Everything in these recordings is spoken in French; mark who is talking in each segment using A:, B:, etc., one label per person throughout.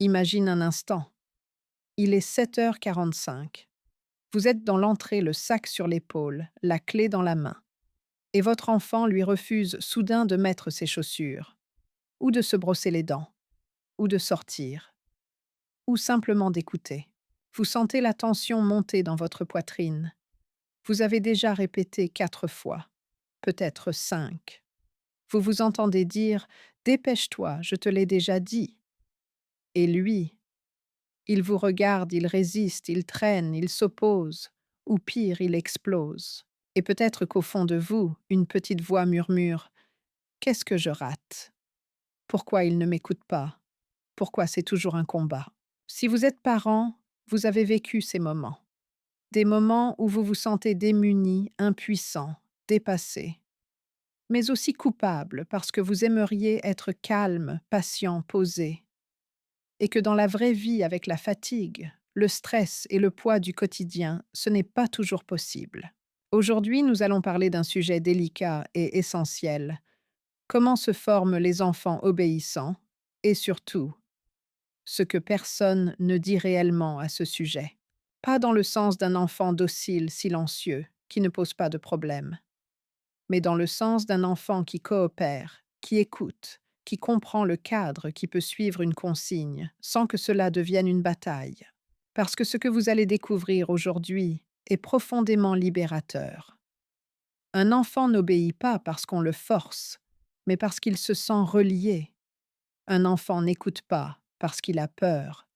A: Imagine un instant. Il est 7h45. Vous êtes dans l'entrée, le sac sur l'épaule, la clé dans la main. Et votre enfant lui refuse soudain de mettre ses chaussures, ou de se brosser les dents, ou de sortir, ou simplement d'écouter. Vous sentez la tension monter dans votre poitrine. Vous avez déjà répété 4 fois, peut-être 5. Vous vous entendez dire «Dépêche-toi, je te l'ai déjà dit». Et lui, il vous regarde, il résiste, il traîne, il s'oppose, ou pire, il explose. Et peut-être qu'au fond de vous, une petite voix murmure: «Qu'est-ce que je rate? Pourquoi il ne m'écoute pas? Pourquoi c'est toujours un combat?» Si vous êtes parent, vous avez vécu ces moments. Des moments où vous vous sentez démuni, impuissant, dépassé, mais aussi coupable parce que vous aimeriez être calme, patient, posé, et que dans la vraie vie, avec la fatigue, le stress et le poids du quotidien, ce n'est pas toujours possible. Aujourd'hui, nous allons parler d'un sujet délicat et essentiel: comment se forment les enfants obéissants et surtout, ce que personne ne dit réellement à ce sujet. Pas dans le sens d'un enfant docile, silencieux, qui ne pose pas de problème, mais dans le sens d'un enfant qui coopère, qui écoute, qui comprend le cadre, qui peut suivre une consigne, sans que cela devienne une bataille. Parce que ce que vous allez découvrir aujourd'hui est profondément libérateur. Un enfant n'obéit pas parce qu'on le force, mais parce qu'il se sent relié. Un enfant n'écoute pas parce qu'il a peur,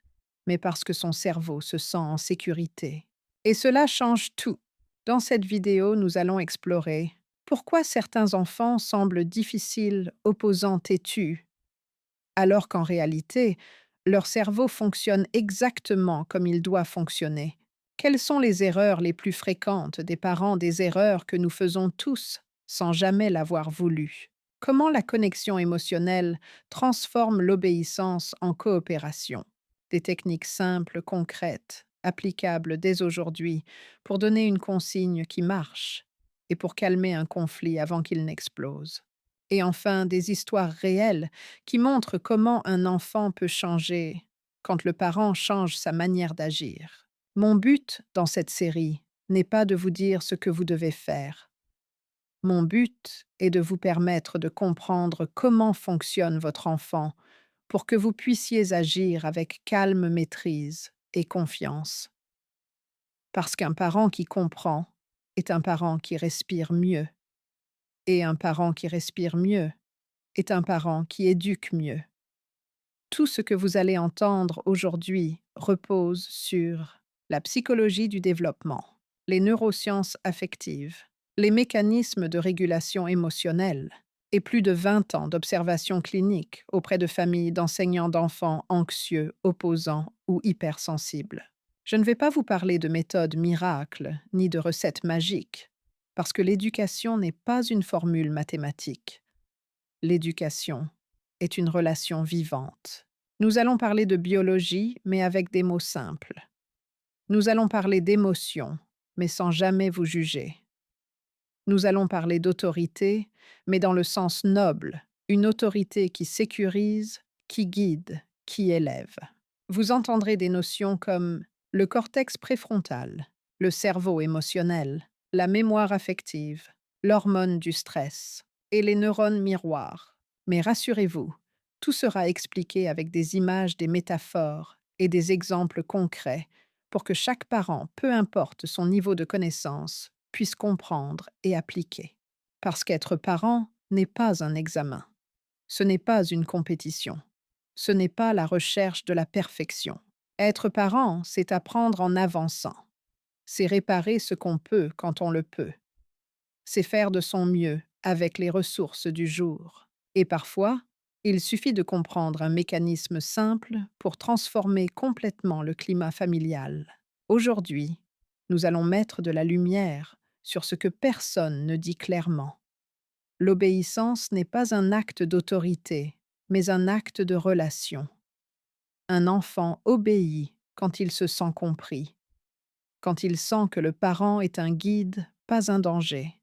A: mais parce que son cerveau se sent en sécurité. Et cela change tout. Dans cette vidéo, nous allons explorer pourquoi certains enfants semblent difficiles, opposants, têtus, alors qu'en réalité, leur cerveau fonctionne exactement comme il doit fonctionner. Quelles sont les erreurs les plus fréquentes des parents, des erreurs que nous faisons tous sans jamais l'avoir voulu? Comment la connexion émotionnelle transforme l'obéissance en coopération? Des techniques simples, concrètes, applicables dès aujourd'hui pour donner une consigne qui marche et pour calmer un conflit avant qu'il n'explose. Et enfin, des histoires réelles qui montrent comment un enfant peut changer quand le parent change sa manière d'agir. Mon but dans cette série n'est pas de vous dire ce que vous devez faire. Mon but est de vous permettre de comprendre comment fonctionne votre enfant pour que vous puissiez agir avec calme, maîtrise et confiance. Parce qu'un parent qui comprend est un parent qui respire mieux, et un parent qui respire mieux est un parent qui éduque mieux. Tout ce que vous allez entendre aujourd'hui repose sur la psychologie du développement, les neurosciences affectives, les mécanismes de régulation émotionnelle et plus de 20 ans d'observation clinique auprès de familles d'enseignants d'enfants anxieux, opposants ou hypersensibles. Je ne vais pas vous parler de méthodes miracles ni de recettes magiques, parce que l'éducation n'est pas une formule mathématique. L'éducation est une relation vivante. Nous allons parler de biologie, mais avec des mots simples. Nous allons parler d'émotions, mais sans jamais vous juger. Nous allons parler d'autorité, mais dans le sens noble, une autorité qui sécurise, qui guide, qui élève. Vous entendrez des notions comme le cortex préfrontal, le cerveau émotionnel, la mémoire affective, l'hormone du stress et les neurones miroirs. Mais rassurez-vous, tout sera expliqué avec des images, des métaphores et des exemples concrets pour que chaque parent, peu importe son niveau de connaissance, puisse comprendre et appliquer. Parce qu'être parent n'est pas un examen. Ce n'est pas une compétition. Ce n'est pas la recherche de la perfection. Être parent, c'est apprendre en avançant. C'est réparer ce qu'on peut quand on le peut. C'est faire de son mieux avec les ressources du jour. Et parfois, il suffit de comprendre un mécanisme simple pour transformer complètement le climat familial. Aujourd'hui, nous allons mettre de la lumière sur ce que personne ne dit clairement. L'obéissance n'est pas un acte d'autorité, mais un acte de relation. Un enfant obéit quand il se sent compris, quand il sent que le parent est un guide, pas un danger,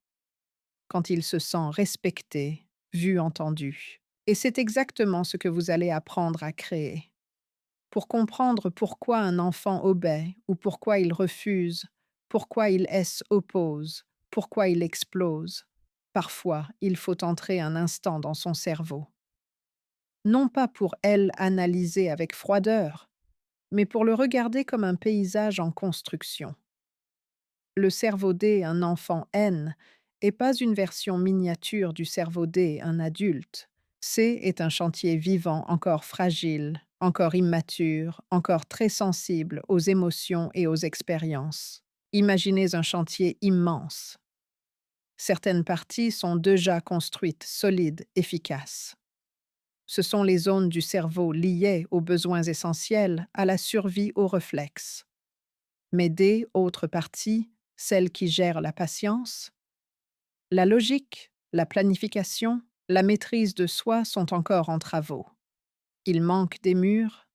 A: quand il se sent respecté, vu, entendu. Et c'est exactement ce que vous allez apprendre à créer. Pour comprendre pourquoi un enfant obéit ou pourquoi il refuse, pourquoi il oppose, pourquoi il explose, parfois il faut entrer un instant dans son cerveau. Non pas pour elle analyser avec froideur, mais pour le regarder comme un paysage en construction. Le cerveau D, un enfant N, est pas une version miniature du cerveau D, un adulte. C est un chantier vivant, encore fragile, encore immature, encore très sensible aux émotions et aux expériences. Imaginez un chantier immense. Certaines parties sont déjà construites, solides, efficaces. Ce sont les zones du cerveau liées aux besoins essentiels, à la survie, aux réflexes. Mais des autres parties, celles qui gèrent la patience, la logique, la planification, la maîtrise de soi sont encore en travaux. Il manque des murs,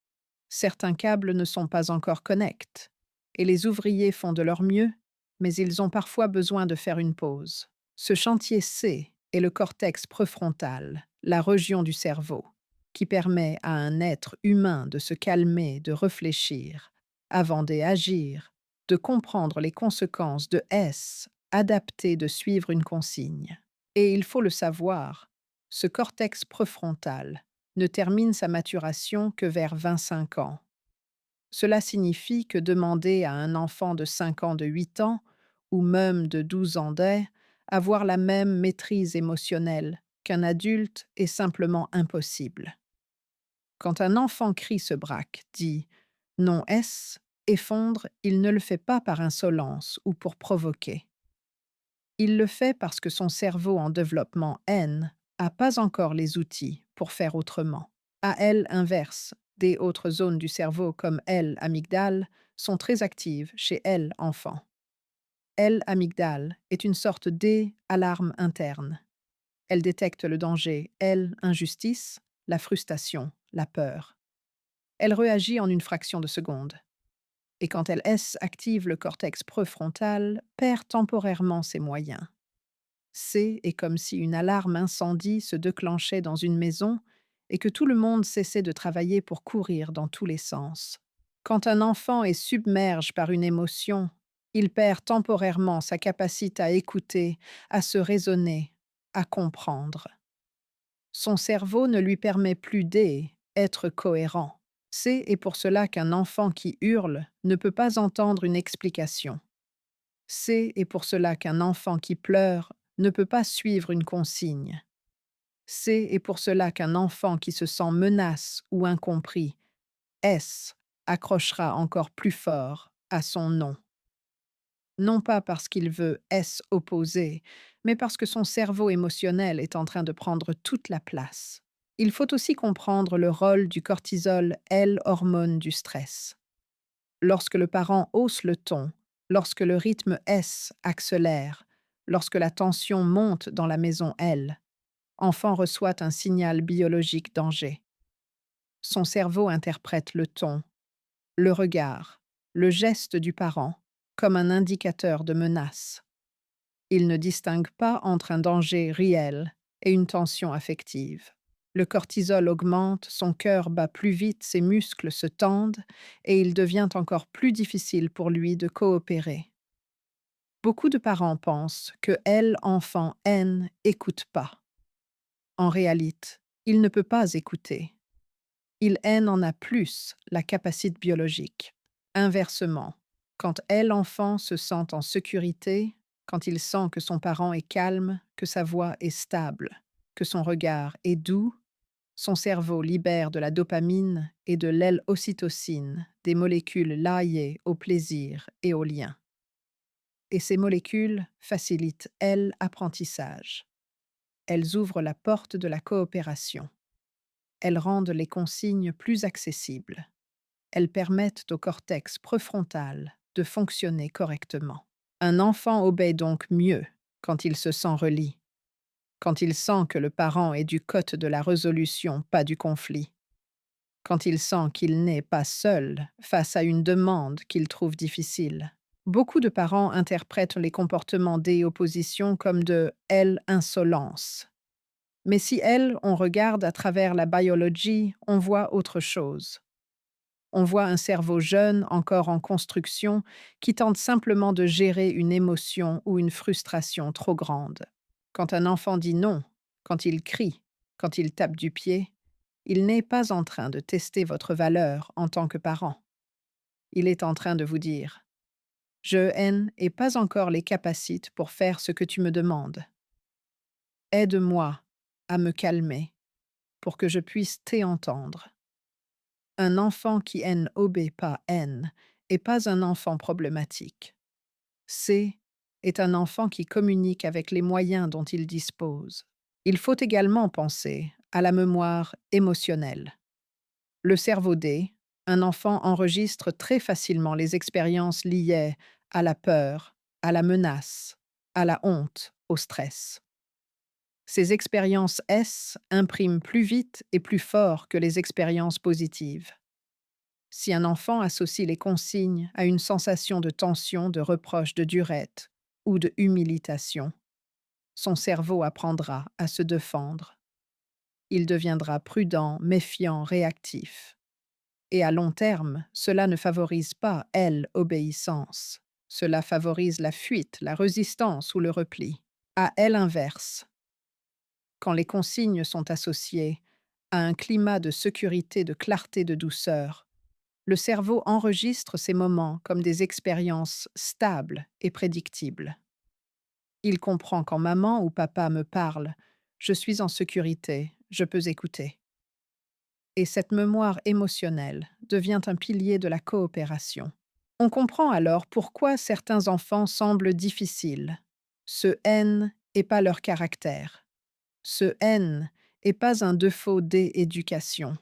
A: certains câbles ne sont pas encore connectés, et les ouvriers font de leur mieux, mais ils ont parfois besoin de faire une pause. Ce chantier C est le cortex préfrontal, la région du cerveau, qui permet à un être humain de se calmer, de réfléchir, avant d'agir, de comprendre les conséquences de adapter, de suivre une consigne. Et il faut le savoir, ce cortex préfrontal ne termine sa maturation que vers 25 ans. Cela signifie que demander à un enfant de 5 ans, de 8 ans, ou même de 12 ans avoir la même maîtrise émotionnelle qu'un adulte est simplement impossible. Quand un enfant crie, se braque, dit non effondre, il ne le fait pas par insolence ou pour provoquer. Il le fait parce que son cerveau en développement N a pas encore les outils pour faire autrement. À L inverse, des autres zones du cerveau comme L amygdale sont très actives chez L enfant. L amygdale est une sorte d'alarme interne. Elle détecte le danger, L injustice, la frustration, la peur. Elle réagit en une fraction de seconde. Et quand elle active le cortex préfrontal, perd temporairement ses moyens. C est comme si une alarme incendie se déclenchait dans une maison et que tout le monde cessait de travailler pour courir dans tous les sens. Quand un enfant est submergé par une émotion, il perd temporairement sa capacité à écouter, à se raisonner, à comprendre. Son cerveau ne lui permet plus d'être cohérent. C'est pour cela qu'un enfant qui hurle ne peut pas entendre une explication. C'est pour cela qu'un enfant qui pleure ne peut pas suivre une consigne. C'est pour cela qu'un enfant qui se sent menace ou incompris, accrochera encore plus fort à son non. Non pas parce qu'il veut opposer, mais parce que son cerveau émotionnel est en train de prendre toute la place. Il faut aussi comprendre le rôle du cortisol, hormone du stress. Lorsque le parent hausse le ton, lorsque le rythme accélère, lorsque la tension monte dans la maison enfant reçoit un signal biologique danger. Son cerveau interprète le ton, le regard, le geste du parent comme un indicateur de menace. Il ne distingue pas entre un danger réel et une tension affective. Le cortisol augmente, son cœur bat plus vite, ses muscles se tendent et il devient encore plus difficile pour lui de coopérer. Beaucoup de parents pensent que enfant N, écoute pas. En réalité, il ne peut pas écouter. Il en a plus la capacité biologique. Inversement, quand enfant se sent en sécurité, quand il sent que son parent est calme, que sa voix est stable, que son regard est doux, son cerveau libère de la dopamine et de l'ocytocine, des molécules liées au plaisir et au lien. Et ces molécules facilitent l'apprentissage. Elles ouvrent la porte de la coopération. Elles rendent les consignes plus accessibles. Elles permettent au cortex préfrontal de fonctionner correctement. Un enfant obéit donc mieux quand il se sent relié, quand il sent que le parent est du côté de la résolution, pas du conflit, quand il sent qu'il n'est pas seul face à une demande qu'il trouve difficile. Beaucoup de parents interprètent les comportements des oppositions comme de insolence. Mais si on regarde à travers la biologie, on voit autre chose. On voit un cerveau jeune, encore en construction, qui tente simplement de gérer une émotion ou une frustration trop grande. Quand un enfant dit non, quand il crie, quand il tape du pied, il n'est pas en train de tester votre valeur en tant que parent. Il est en train de vous dire: je haine et pas encore les capacites pour faire ce que tu me demandes. Aide-moi à me calmer pour que je puisse t'entendre. Un enfant qui haine obéit pas haine et pas un enfant problématique. C est un enfant qui communique avec les moyens dont il dispose. Il faut également penser à la mémoire émotionnelle. Le cerveau D, un enfant enregistre très facilement les expériences liées à la peur, à la menace, à la honte, au stress. Ces expériences S impriment plus vite et plus fort que les expériences positives. Si un enfant associe les consignes à une sensation de tension, de reproche, de durette ou de humiliation, son cerveau apprendra à se défendre. Il deviendra prudent, méfiant, réactif. Et à long terme, cela ne favorise pas l'obéissance. Cela favorise la fuite, la résistance ou le repli. À l'inverse, quand les consignes sont associées à un climat de sécurité, de clarté, de douceur, le cerveau enregistre ces moments comme des expériences stables et prédictibles. Il comprend quand maman ou papa me parle, je suis en sécurité, je peux écouter. Et cette mémoire émotionnelle devient un pilier de la coopération. On comprend alors pourquoi certains enfants semblent difficiles. Ce haine n'est pas leur caractère. Ce haine n'est pas un défaut d'éducation.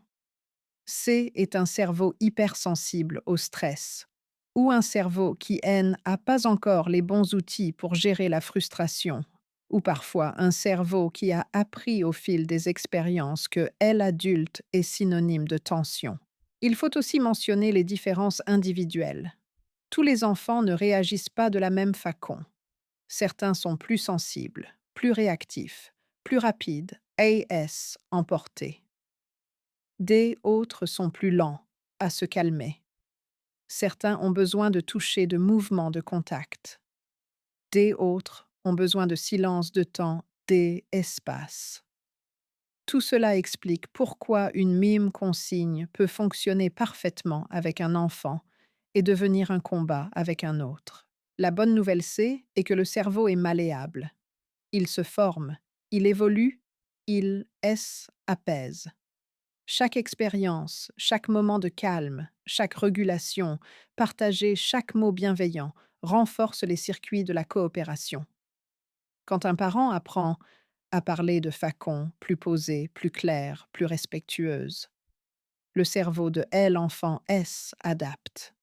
A: C est un cerveau hypersensible au stress, ou un cerveau qui haine a pas encore les bons outils pour gérer la frustration, ou parfois un cerveau qui a appris au fil des expériences que l'adulte est synonyme de tension. Il faut aussi mentionner les différences individuelles. Tous les enfants ne réagissent pas de la même façon. Certains sont plus sensibles, plus réactifs, plus rapides, AS emportés. Des autres sont plus lents à se calmer. Certains ont besoin de toucher, de mouvements, de contact. Des autres ont besoin de silence, de temps, des espaces. Tout cela explique pourquoi une mime consigne peut fonctionner parfaitement avec un enfant et devenir un combat avec un autre. La bonne nouvelle est que le cerveau est malléable. Il se forme, il évolue, il apaise. Chaque expérience, chaque moment de calme, chaque régulation, partager chaque mot bienveillant renforce les circuits de la coopération. Quand un parent apprend à parler de façon plus posée, plus claire, plus respectueuse, le cerveau de l'enfant S adapte.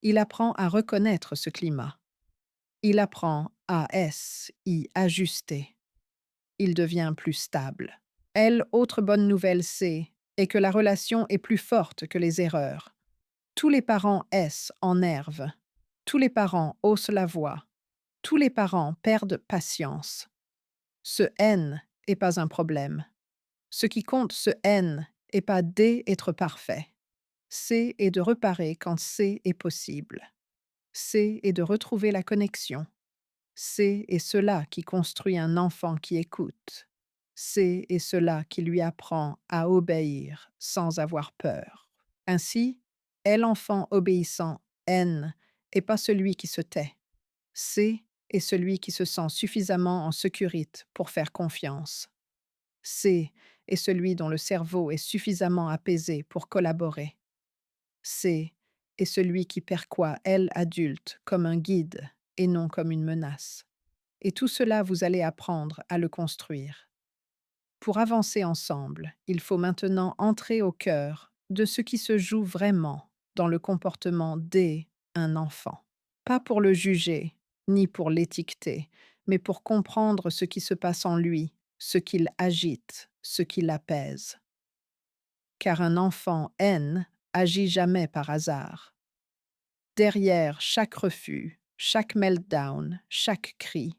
A: Il apprend à reconnaître ce climat. Il apprend à y ajuster. Il devient plus stable. Autre bonne nouvelle, est que la relation est plus forte que les erreurs. Tous les parents énervent. Tous les parents haussent la voix. Tous les parents perdent patience. Ce haine n'est pas un problème. Ce qui compte, ce haine, n'est pas d'être parfait. C'est est de reparer quand c'est est possible. C'est est de retrouver la connexion. C'est est cela qui construit un enfant qui écoute. C'est est cela qui lui apprend à obéir sans avoir peur. Ainsi, l'enfant obéissant haine et pas celui qui se tait. C'est est celui qui se sent suffisamment en sécurité pour faire confiance. C'est est celui dont le cerveau est suffisamment apaisé pour collaborer. C'est est celui qui perçoit adulte comme un guide et non comme une menace. Et tout cela, vous allez apprendre à le construire. Pour avancer ensemble, il faut maintenant entrer au cœur de ce qui se joue vraiment dans le comportement d'un enfant. Pas pour le juger, ni pour l'étiqueter, mais pour comprendre ce qui se passe en lui, ce qu'il agite, ce qui l'apaise. Car un enfant haine agit jamais par hasard. Derrière chaque refus, chaque meltdown, chaque cri,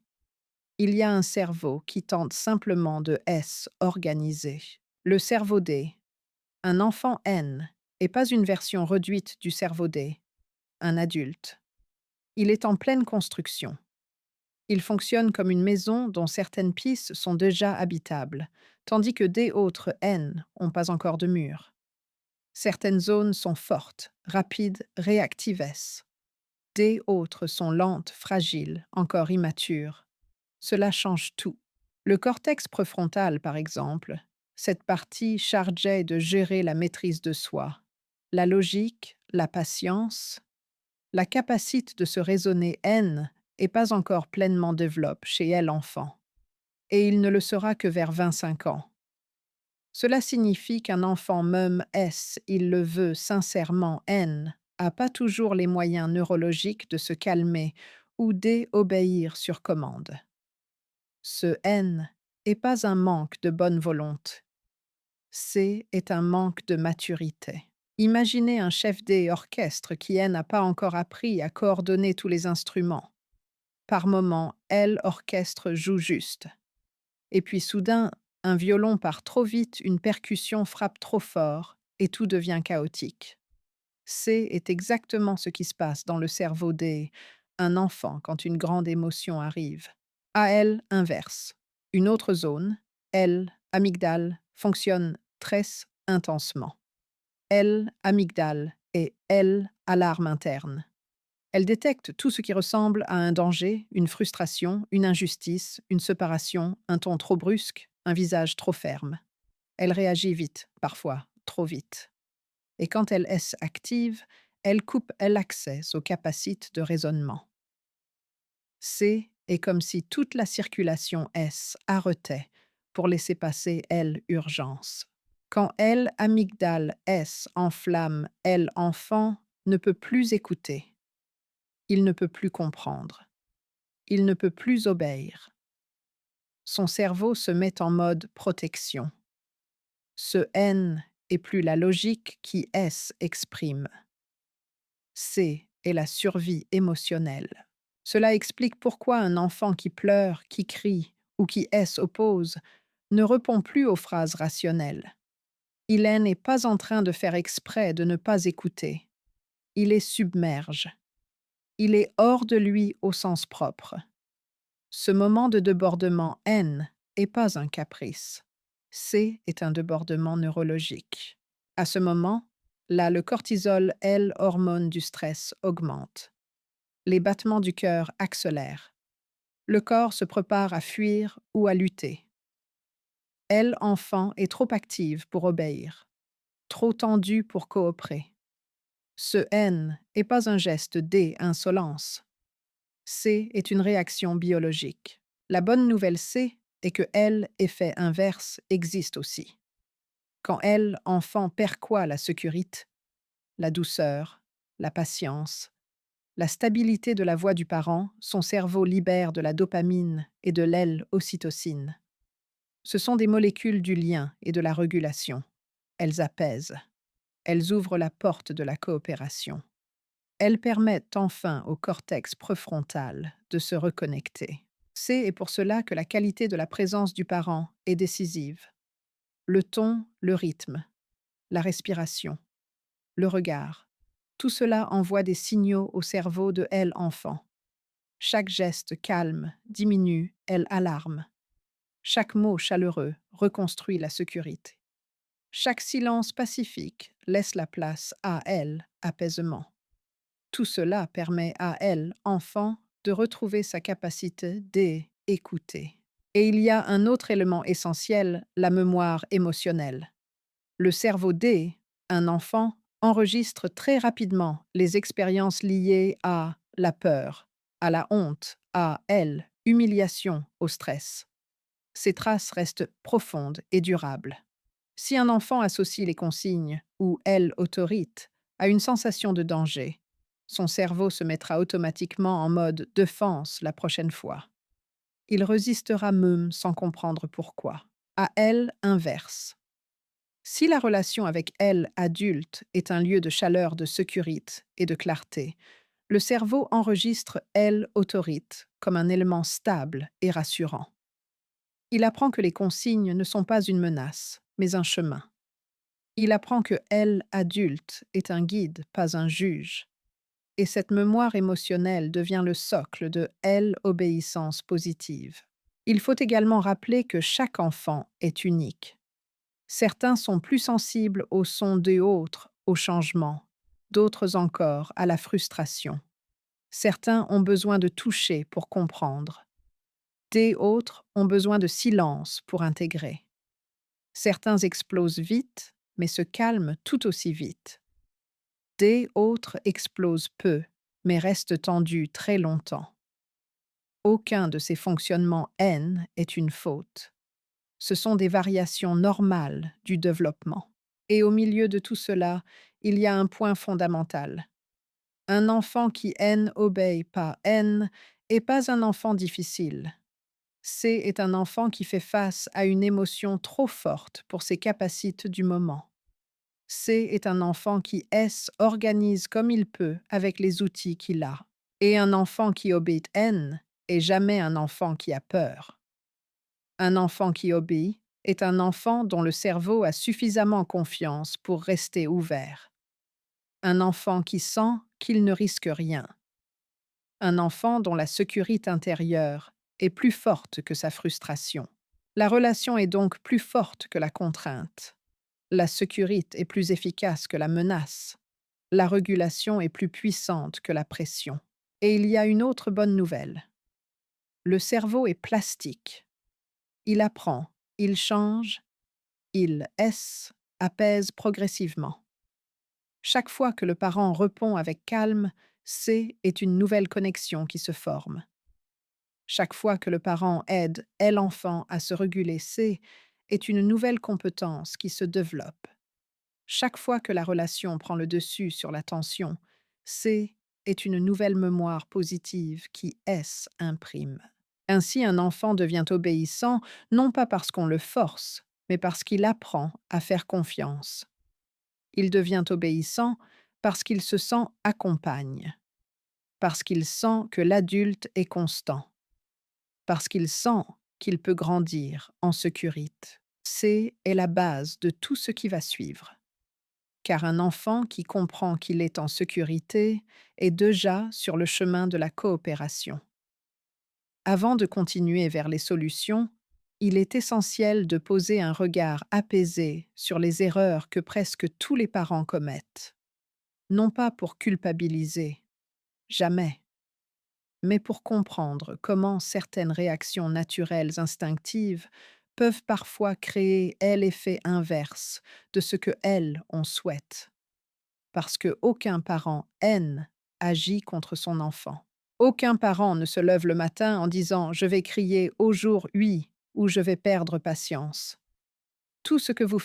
A: il y a un cerveau qui tente simplement de organiser. Le cerveau D. Un enfant haine et pas une version réduite du cerveau D, un adulte. Il est en pleine construction. Il fonctionne comme une maison dont certaines pistes sont déjà habitables, tandis que des autres N n'ont pas encore de murs. Certaines zones sont fortes, rapides, réactives. Des autres sont lentes, fragiles, encore immatures. Cela change tout. Le cortex préfrontal, par exemple, cette partie chargée de gérer la maîtrise de soi, la logique, la patience, la capacité de se raisonner N n'est pas encore pleinement développée chez elle enfant, et il ne le sera que vers 25 ans. Cela signifie qu'un enfant même S, il le veut sincèrement N, a pas toujours les moyens neurologiques de se calmer ou d'obéir sur commande. Ce N est pas un manque de bonne volonté, C est un manque de maturité. Imaginez un chef d'orchestre qui n'a pas encore appris à coordonner tous les instruments. Par moments, L orchestre joue juste. Et puis soudain, un violon part trop vite, une percussion frappe trop fort, et tout devient chaotique. C est exactement ce qui se passe dans le cerveau un enfant quand une grande émotion arrive. AL inverse. Une autre zone, L, amygdale, fonctionne très intensement. L, amygdale et L, alarme interne. Elle détecte tout ce qui ressemble à un danger, une frustration, une injustice, une séparation, un ton trop brusque, un visage trop ferme. Elle réagit vite, parfois trop vite. Et quand elle est active, elle coupe l'accès aux capacités de raisonnement. C est comme si toute la circulation S arrêtait pour laisser passer L urgence. Quand L amygdale S enflamme, L enfant ne peut plus écouter. Il ne peut plus comprendre. Il ne peut plus obéir. Son cerveau se met en mode protection. Ce N est plus la logique qui S exprime. C est la survie émotionnelle. Cela explique pourquoi un enfant qui pleure, qui crie ou qui S oppose ne répond plus aux phrases rationnelles. Il n'est pas en train de faire exprès de ne pas écouter. Il est submerge. Il est hors de lui au sens propre. Ce moment de débordement N n'est pas un caprice. C est un débordement neurologique. À ce moment, là, le cortisol, L, hormone du stress, augmente. Les battements du cœur accélèrent. Le corps se prépare à fuir ou à lutter. L, enfant, est trop active pour obéir, trop tendue pour coopérer. Ce N n'est pas un geste d'insolence. C est une réaction biologique. La bonne nouvelle C est que L, effet inverse, existe aussi. Quand L, enfant, perçoit la sécurité, la douceur, la patience, la stabilité de la voix du parent, son cerveau libère de la dopamine et de l'ocytocine. Ce sont des molécules du lien et de la régulation. Elles apaisent. Elles ouvrent la porte de la coopération. Elles permettent enfin au cortex préfrontal de se reconnecter. C'est pour cela que la qualité de la présence du parent est décisive. Le ton, le rythme, la respiration, le regard, tout cela envoie des signaux au cerveau de L enfant. Chaque geste calme, diminue, elle alarme. Chaque mot chaleureux reconstruit la sécurité. Chaque silence pacifique laisse la place à L, apaisement. Tout cela permet à elle, enfant, de retrouver sa capacité d'écouter. Et il y a un autre élément essentiel, la mémoire émotionnelle. Le cerveau un enfant, enregistre très rapidement les expériences liées à la peur, à la honte, à elle, humiliation, au stress. Ces traces restent profondes et durables. Si un enfant associe les consignes ou elle autorite à une sensation de danger, son cerveau se mettra automatiquement en mode défense la prochaine fois. Il résistera même sans comprendre pourquoi. À elle inverse. Si la relation avec elle adulte est un lieu de chaleur, de sécurité et de clarté, le cerveau enregistre elle autorite comme un élément stable et rassurant. Il apprend que les consignes ne sont pas une menace, mais un chemin. Il apprend que L, adulte, est un guide, pas un juge. Et cette mémoire émotionnelle devient le socle de L, obéissance positive. Il faut également rappeler que chaque enfant est unique. Certains sont plus sensibles au son des autres, au changement, d'autres encore à la frustration. Certains ont besoin de toucher pour comprendre. Des autres ont besoin de silence pour intégrer. Certains explosent vite, mais se calment tout aussi vite. Des autres explosent peu, mais restent tendus très longtemps. Aucun de ces fonctionnements N est une faute. Ce sont des variations normales du développement. Et au milieu de tout cela, il y a un point fondamental. Un enfant qui N obéit pas N est pas un enfant difficile. C est un enfant qui fait face à une émotion trop forte pour ses capacités du moment. C est un enfant qui S organise comme il peut avec les outils qu'il a. Et un enfant qui obéit N est jamais un enfant qui a peur. Un enfant qui obéit est un enfant dont le cerveau a suffisamment confiance pour rester ouvert. Un enfant qui sent qu'il ne risque rien. Un enfant dont la sécurité intérieure est plus forte que sa frustration. La relation est donc plus forte que la contrainte. La sécurité est plus efficace que la menace. La régulation est plus puissante que la pression. Et il y a une autre bonne nouvelle. Le cerveau est plastique. Il apprend, il change, il apaise progressivement. Chaque fois que le parent répond avec calme, c'est une nouvelle connexion qui se forme. Chaque fois que le parent aide l'enfant à se réguler, est une nouvelle compétence qui se développe. Chaque fois que la relation prend le dessus sur la tension, est une nouvelle mémoire positive qui imprime. Ainsi, un enfant devient obéissant non pas parce qu'on le force, mais parce qu'il apprend à faire confiance. Il devient obéissant parce qu'il se sent accompagne, parce qu'il sent que l'adulte est constant, parce qu'il sent qu'il peut grandir en sécurité. Est la base de tout ce qui va suivre. Car un enfant qui comprend qu'il est en sécurité est déjà sur le chemin de la coopération. Avant de continuer vers les solutions, il est essentiel de poser un regard apaisé sur les erreurs que presque tous les parents commettent. Non pas pour culpabiliser, jamais, mais pour comprendre comment certaines réactions naturelles instinctives peuvent parfois créer l'effet inverse de ce que on souhaite. Parce que aucun parent N agit contre son enfant. Aucun parent ne se lève le matin en disant «Je vais crier au jour oui» ou «Je vais perdre patience». Tout ce que vous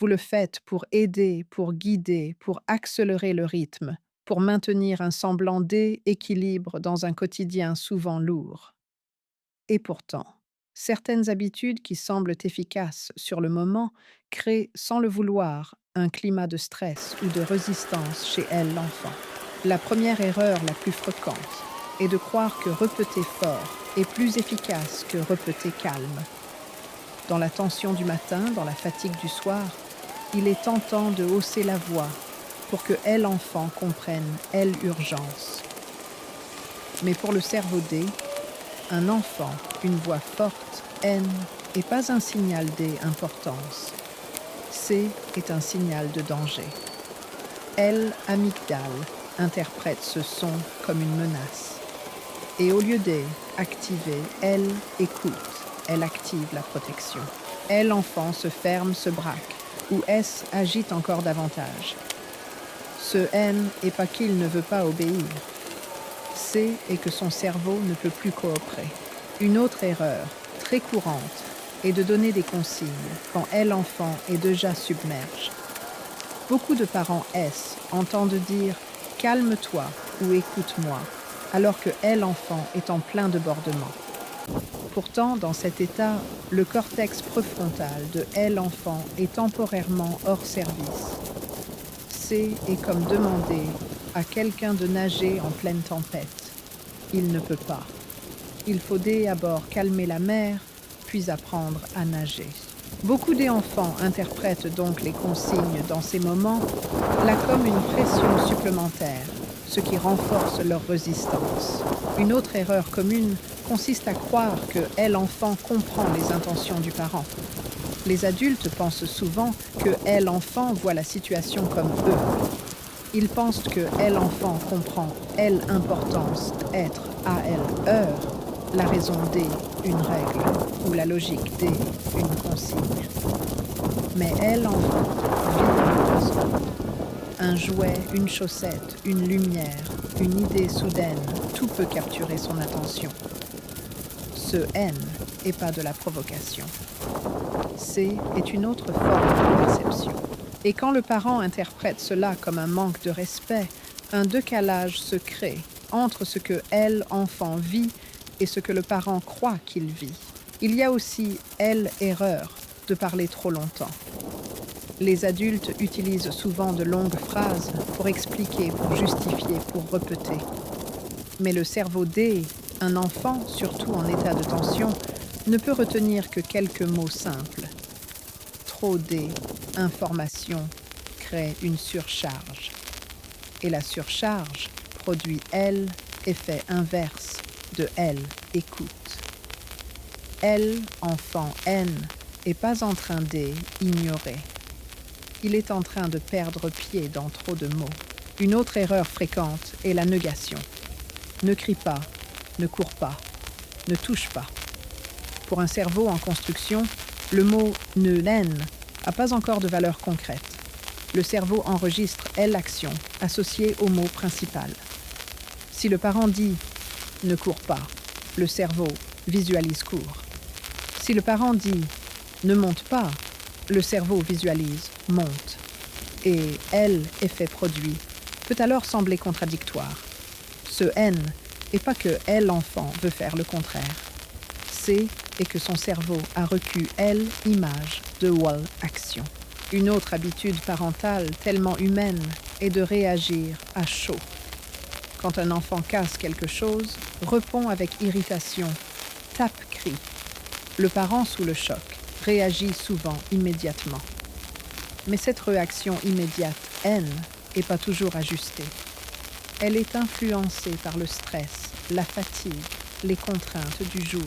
A: le faites pour aider, pour guider, pour accélérer le rythme, pour maintenir un semblant d'équilibre dans un quotidien souvent lourd. Et pourtant, certaines habitudes qui semblent efficaces sur le moment créent, sans le vouloir, un climat de stress ou de résistance chez l'enfant. La première erreur la plus fréquente est de croire que répéter fort est plus efficace que répéter calme. Dans la tension du matin, dans la fatigue du soir, il est tentant de hausser la voix pour que l'enfant comprenne l'urgence. Mais pour le cerveau D, un enfant, une voix forte, N, n'est pas un signal d'importance. C est un signal de danger. L'amygdale interprète ce son comme une menace. Et au lieu d'activer, elle écoute, elle active la protection. L'enfant se ferme, se braque, ou agite encore davantage. Ce N n'est pas qu'il ne veut pas obéir. C est que son cerveau ne peut plus coopérer. Une autre erreur, très courante, est de donner des consignes quand l'enfant est déjà submergé. Beaucoup de parents entendent dire « calme-toi » ou « écoute-moi », alors que l'enfant est en plein débordement. Pourtant, dans cet état, le cortex préfrontal de l'enfant est temporairement hors service. C'est comme demander à quelqu'un de nager en pleine tempête. Il ne peut pas. Il faut d'abord calmer la mer, puis apprendre à nager. Beaucoup d'enfants interprètent donc les consignes dans ces moments là comme une pression supplémentaire, ce qui renforce leur résistance. Une autre erreur commune consiste à croire que elle, enfant, comprend les intentions du parent. Les adultes pensent souvent que elle, enfant, voit la situation comme eux. Ils pensent que elle, enfant, comprend elle, importance, être, à elle, heure, la raison D, une règle, ou la logique D, une consigne. Mais elle, enfant, vit dans le présent. Un jouet, une chaussette, une lumière, une idée soudaine, tout peut capturer son attention. Ce N est pas de la provocation. C est une autre forme de perception. Et quand le parent interprète cela comme un manque de respect, un décalage se crée entre ce que elle, enfant, vit et ce que le parent croit qu'il vit. Il y a aussi, elle, erreur de parler trop longtemps. Les adultes utilisent souvent de longues phrases pour expliquer, pour justifier, pour répéter. Mais le cerveau D, un enfant, surtout en état de tension, ne peut retenir que quelques mots simples. Trop D, information, crée une surcharge. Et la surcharge produit L, effet inverse de L, écoute. L, enfant N, est pas en train d'ignorer. Il est en train de perdre pied dans trop de mots. Une autre erreur fréquente est la négation. Ne crie pas, ne cours pas, ne touche pas. Pour un cerveau en construction, le mot ne laine n'a pas encore de valeur concrète. Le cerveau enregistre l'action associée au mot principal. Si le parent dit ne cours pas, le cerveau visualise court. Si le parent dit ne monte pas, le cerveau visualise monte. Et elle, effet produit, peut alors sembler contradictoire. Ce N est pas que elle, enfant, veut faire le contraire. C'est et que son cerveau a reçu elle, image de wall, action. Une autre habitude parentale tellement humaine est de réagir à chaud. Quand un enfant casse quelque chose, répond avec irritation, tape, crie. Le parent sous le choc réagit souvent immédiatement. Mais cette réaction immédiate, N, n'est pas toujours ajustée. Elle est influencée par le stress, la fatigue, les contraintes du jour.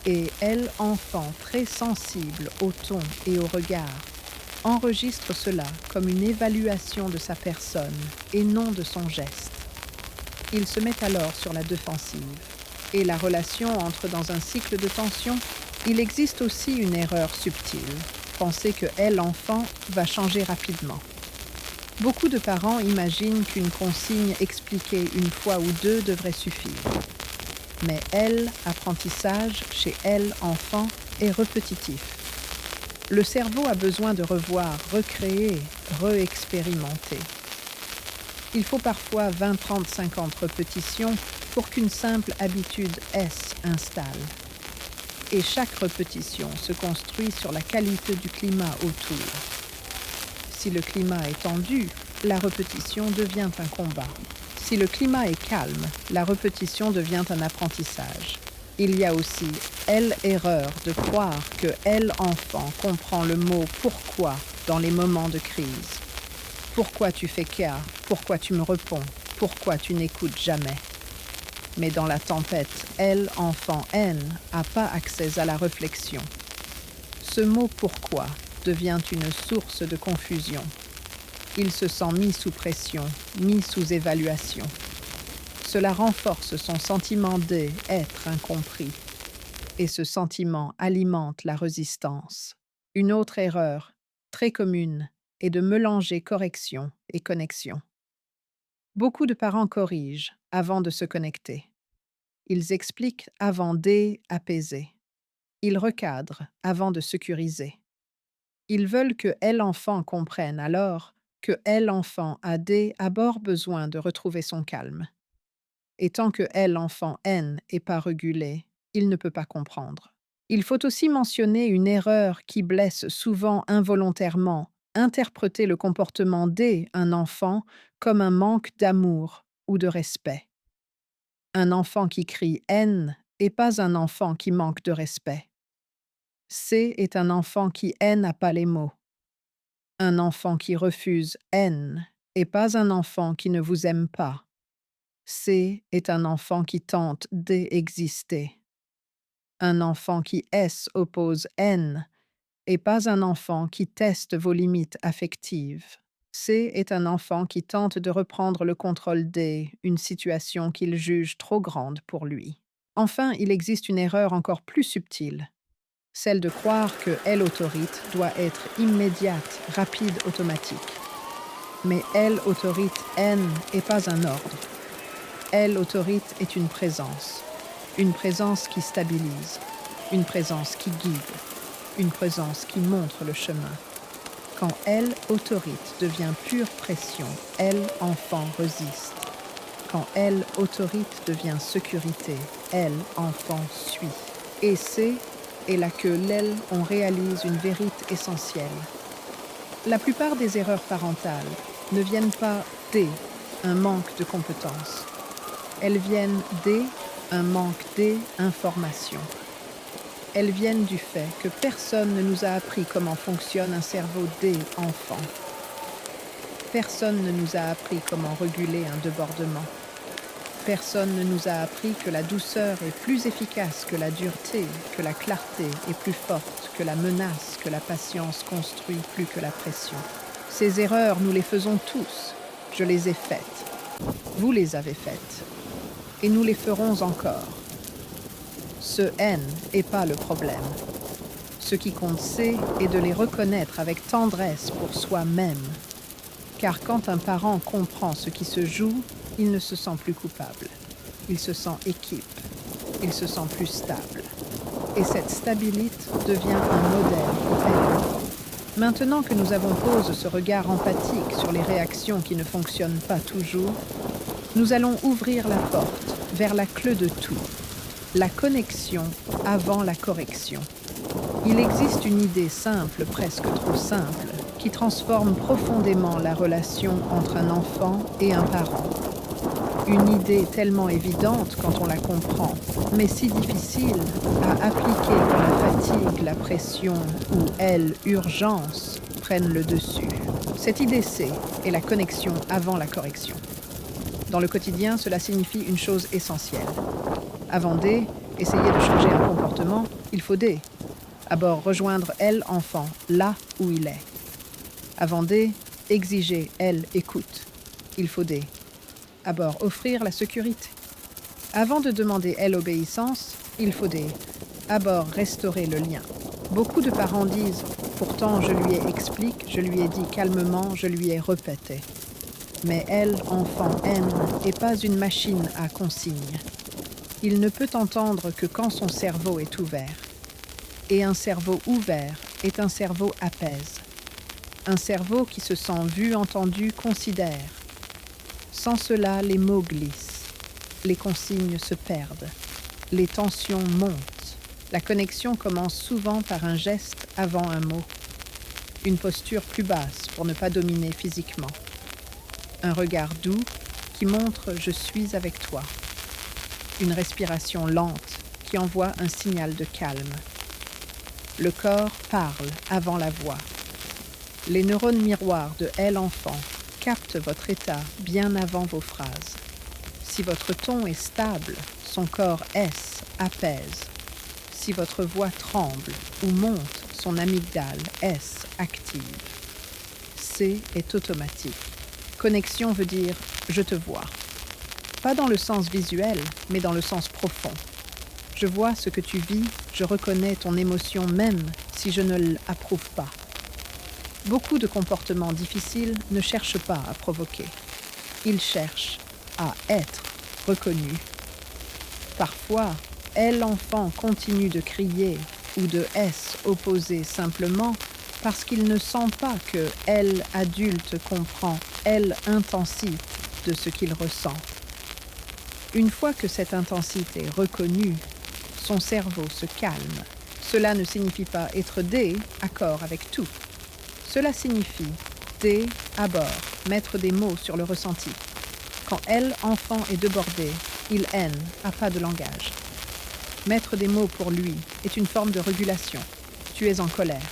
A: Et elle, enfant très sensible au ton et au regard, enregistre cela comme une évaluation de sa personne et non de son geste. Il se met alors sur la défensive. Et la relation entre dans un cycle de tension. Il existe aussi une erreur subtile. Penser que elle, enfant, va changer rapidement. Beaucoup de parents imaginent qu'une consigne expliquée une fois ou deux devrait suffire. Mais elle, apprentissage, chez elle, enfant, est répétitif. Le cerveau a besoin de revoir, recréer, réexpérimenter. Il faut parfois 20, 30, 50 répétitions pour qu'une simple habitude S installe. Et chaque répétition se construit sur la qualité du climat autour. Si le climat est tendu, la répétition devient un combat. Si le climat est calme, la répétition devient un apprentissage. Il y a aussi elle erreur de croire que elle enfant comprend le mot pourquoi dans les moments de crise. Pourquoi tu fais cas? Pourquoi tu me réponds? Pourquoi tu n'écoutes jamais? Mais dans la tempête, elle, enfant N, n'a pas accès à la réflexion. Ce mot pourquoi devient une source de confusion. Il se sent mis sous pression, mis sous évaluation. Cela renforce son sentiment d'être incompris. Et ce sentiment alimente la résistance. Une autre erreur, très commune, est de mélanger correction et connexion. Beaucoup de parents corrigent avant de se connecter. Ils expliquent avant d'apaiser. Ils recadrent avant de sécuriser. Ils veulent que elle enfant comprenne alors que elle enfant a d'abord besoin de retrouver son calme. Et tant que elle enfant N est pas régulé, il ne peut pas comprendre. Il faut aussi mentionner une erreur qui blesse souvent involontairement, interpréter le comportement d'un enfant comme un manque d'amour ou de respect. Un enfant qui crie haine n'est pas un enfant qui manque de respect. C est un enfant qui N n'a pas les mots. Un enfant qui refuse N et pas un enfant qui ne vous aime pas. C est un enfant qui tente d'exister. Un enfant qui S oppose N et pas un enfant qui teste vos limites affectives. C est un enfant qui tente de reprendre le contrôle D, une situation qu'il juge trop grande pour lui. Enfin, il existe une erreur encore plus subtile, celle de croire que L autorite doit être immédiate, rapide, automatique. Mais L autorite N est pas un ordre. L autorite est une présence qui stabilise, une présence qui guide, une présence qui montre le chemin. Quand L autorite devient pure pression, L enfant résiste. Quand L autorite devient sécurité, L enfant suit. Et c'est là que l'L on réalise une vérité essentielle. La plupart des erreurs parentales ne viennent pas d', un manque de compétences. Elles viennent un manque d'information. Elles viennent du fait que personne ne nous a appris comment fonctionne un cerveau d'enfant. Personne ne nous a appris comment réguler un débordement. Personne ne nous a appris que la douceur est plus efficace que la dureté, que la clarté est plus forte que la menace, que la patience construit plus que la pression. Ces erreurs, nous les faisons tous. Je les ai faites. Vous les avez faites. Et nous les ferons encore. Ce N n'est pas le problème. Ce qui compte, c'est de les reconnaître avec tendresse pour soi-même. Car quand un parent comprend ce qui se joue, il ne se sent plus coupable. Il se sent équipe. Il se sent plus stable. Et cette stabilité devient un modèle pour elle. Maintenant que nous avons posé ce regard empathique sur les réactions qui ne fonctionnent pas toujours, nous allons ouvrir la porte vers la clé de tout, la connexion avant la correction. Il existe une idée simple, presque trop simple, qui transforme profondément la relation entre un enfant et un parent. Une idée tellement évidente quand on la comprend, mais si difficile à appliquer quand la fatigue, la pression ou, urgence prennent le dessus. Cette idée C est la connexion avant la correction. Dans le quotidien, cela signifie une chose essentielle. Avant D, essayer de changer un comportement, il faut D. D'abord, rejoindre L enfant, là où il est. Avant D, exiger L écoute, il faut D. D'abord, offrir la sécurité. Avant de demander L obéissance, il faut D. D'abord, restaurer le lien. Beaucoup de parents disent « Pourtant, je lui ai expliqué, je lui ai dit calmement, je lui ai répété. » Mais L, enfant N, n'est pas une machine à consigne. Il ne peut entendre que quand son cerveau est ouvert. Et un cerveau ouvert est un cerveau apaise. Un cerveau qui se sent vu, entendu, considère. Sans cela, les mots glissent. Les consignes se perdent. Les tensions montent. La connexion commence souvent par un geste avant un mot. Une posture plus basse pour ne pas dominer physiquement. Un regard doux qui montre « je suis avec toi ». Une respiration lente qui envoie un signal de calme. Le corps parle avant la voix. Les neurones miroirs de L enfant captent votre état bien avant vos phrases. Si votre ton est stable, son corps S apaise. Si votre voix tremble ou monte, son amygdale S active. C est automatique. Connexion veut dire « je te vois ». Pas dans le sens visuel, mais dans le sens profond. Je vois ce que tu vis, je reconnais ton émotion même si je ne l'approuve pas. Beaucoup de comportements difficiles ne cherchent pas à provoquer. Ils cherchent à être reconnus. Parfois, L enfant continue de crier ou de S opposer simplement parce qu'il ne sent pas que L adulte comprend L intensité de ce qu'il ressent. Une fois que cette intensité est reconnue, son cerveau se calme. Cela ne signifie pas être d'accord avec tout. Cela signifie à bord, mettre des mots sur le ressenti. Quand L, enfant, est débordé, il N, a pas de langage. Mettre des mots pour lui est une forme de régulation. Tu es en colère.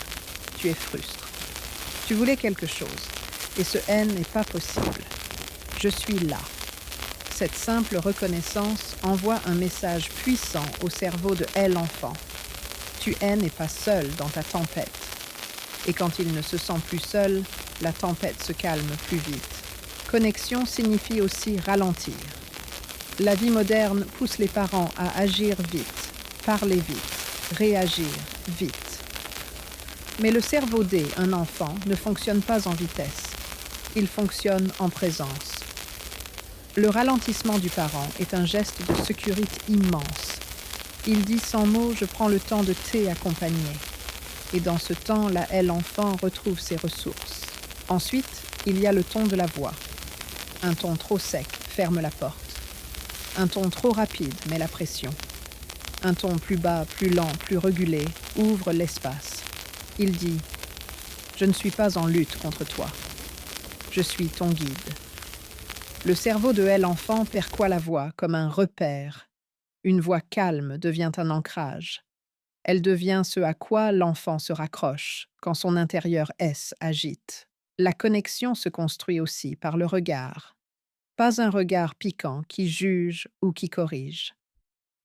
A: Tu es frustre. Tu voulais quelque chose. Et ce N n'est pas possible. Je suis là. Cette simple reconnaissance envoie un message puissant au cerveau de L enfant. Tu n'est pas seul dans ta tempête. Et quand il ne se sent plus seul, la tempête se calme plus vite. Connexion signifie aussi ralentir. La vie moderne pousse les parents à agir vite, parler vite, réagir vite. Mais le cerveau D, un enfant, ne fonctionne pas en vitesse. Il fonctionne en présence. Le ralentissement du parent est un geste de sécurité immense. Il dit sans mots « je prends le temps de t'accompagner ». Et dans ce temps, la L enfant retrouve ses ressources. Ensuite, il y a le ton de la voix. Un ton trop sec ferme la porte. Un ton trop rapide met la pression. Un ton plus bas, plus lent, plus régulé ouvre l'espace. Il dit « Je ne suis pas en lutte contre toi. Je suis ton guide ». Le cerveau de L enfant perçoit la voix comme un repère. Une voix calme devient un ancrage. Elle devient ce à quoi l'enfant se raccroche quand son intérieur S agite. La connexion se construit aussi par le regard. Pas un regard piquant qui juge ou qui corrige.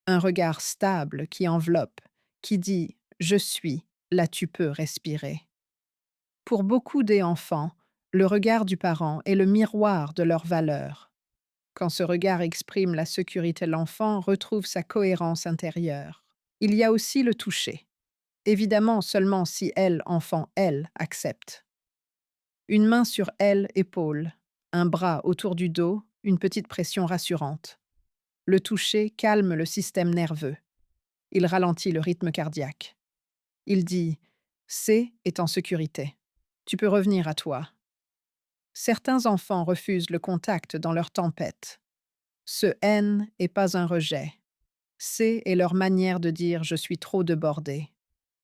A: Un regard stable qui enveloppe, qui dit « je suis, là tu peux respirer ». Pour beaucoup des enfants, le regard du parent est le miroir de leurs valeurs. Quand ce regard exprime la sécurité, l'enfant retrouve sa cohérence intérieure. Il y a aussi le toucher. Évidemment seulement si elle, enfant, elle, accepte. Une main sur elle, épaule, un bras autour du dos, une petite pression rassurante. Le toucher calme le système nerveux. Il ralentit le rythme cardiaque. Il dit « C est en sécurité. Tu peux revenir à toi ». Certains enfants refusent le contact dans leur tempête. Ce N n'est pas un rejet. C est leur manière de dire « je suis trop débordé ».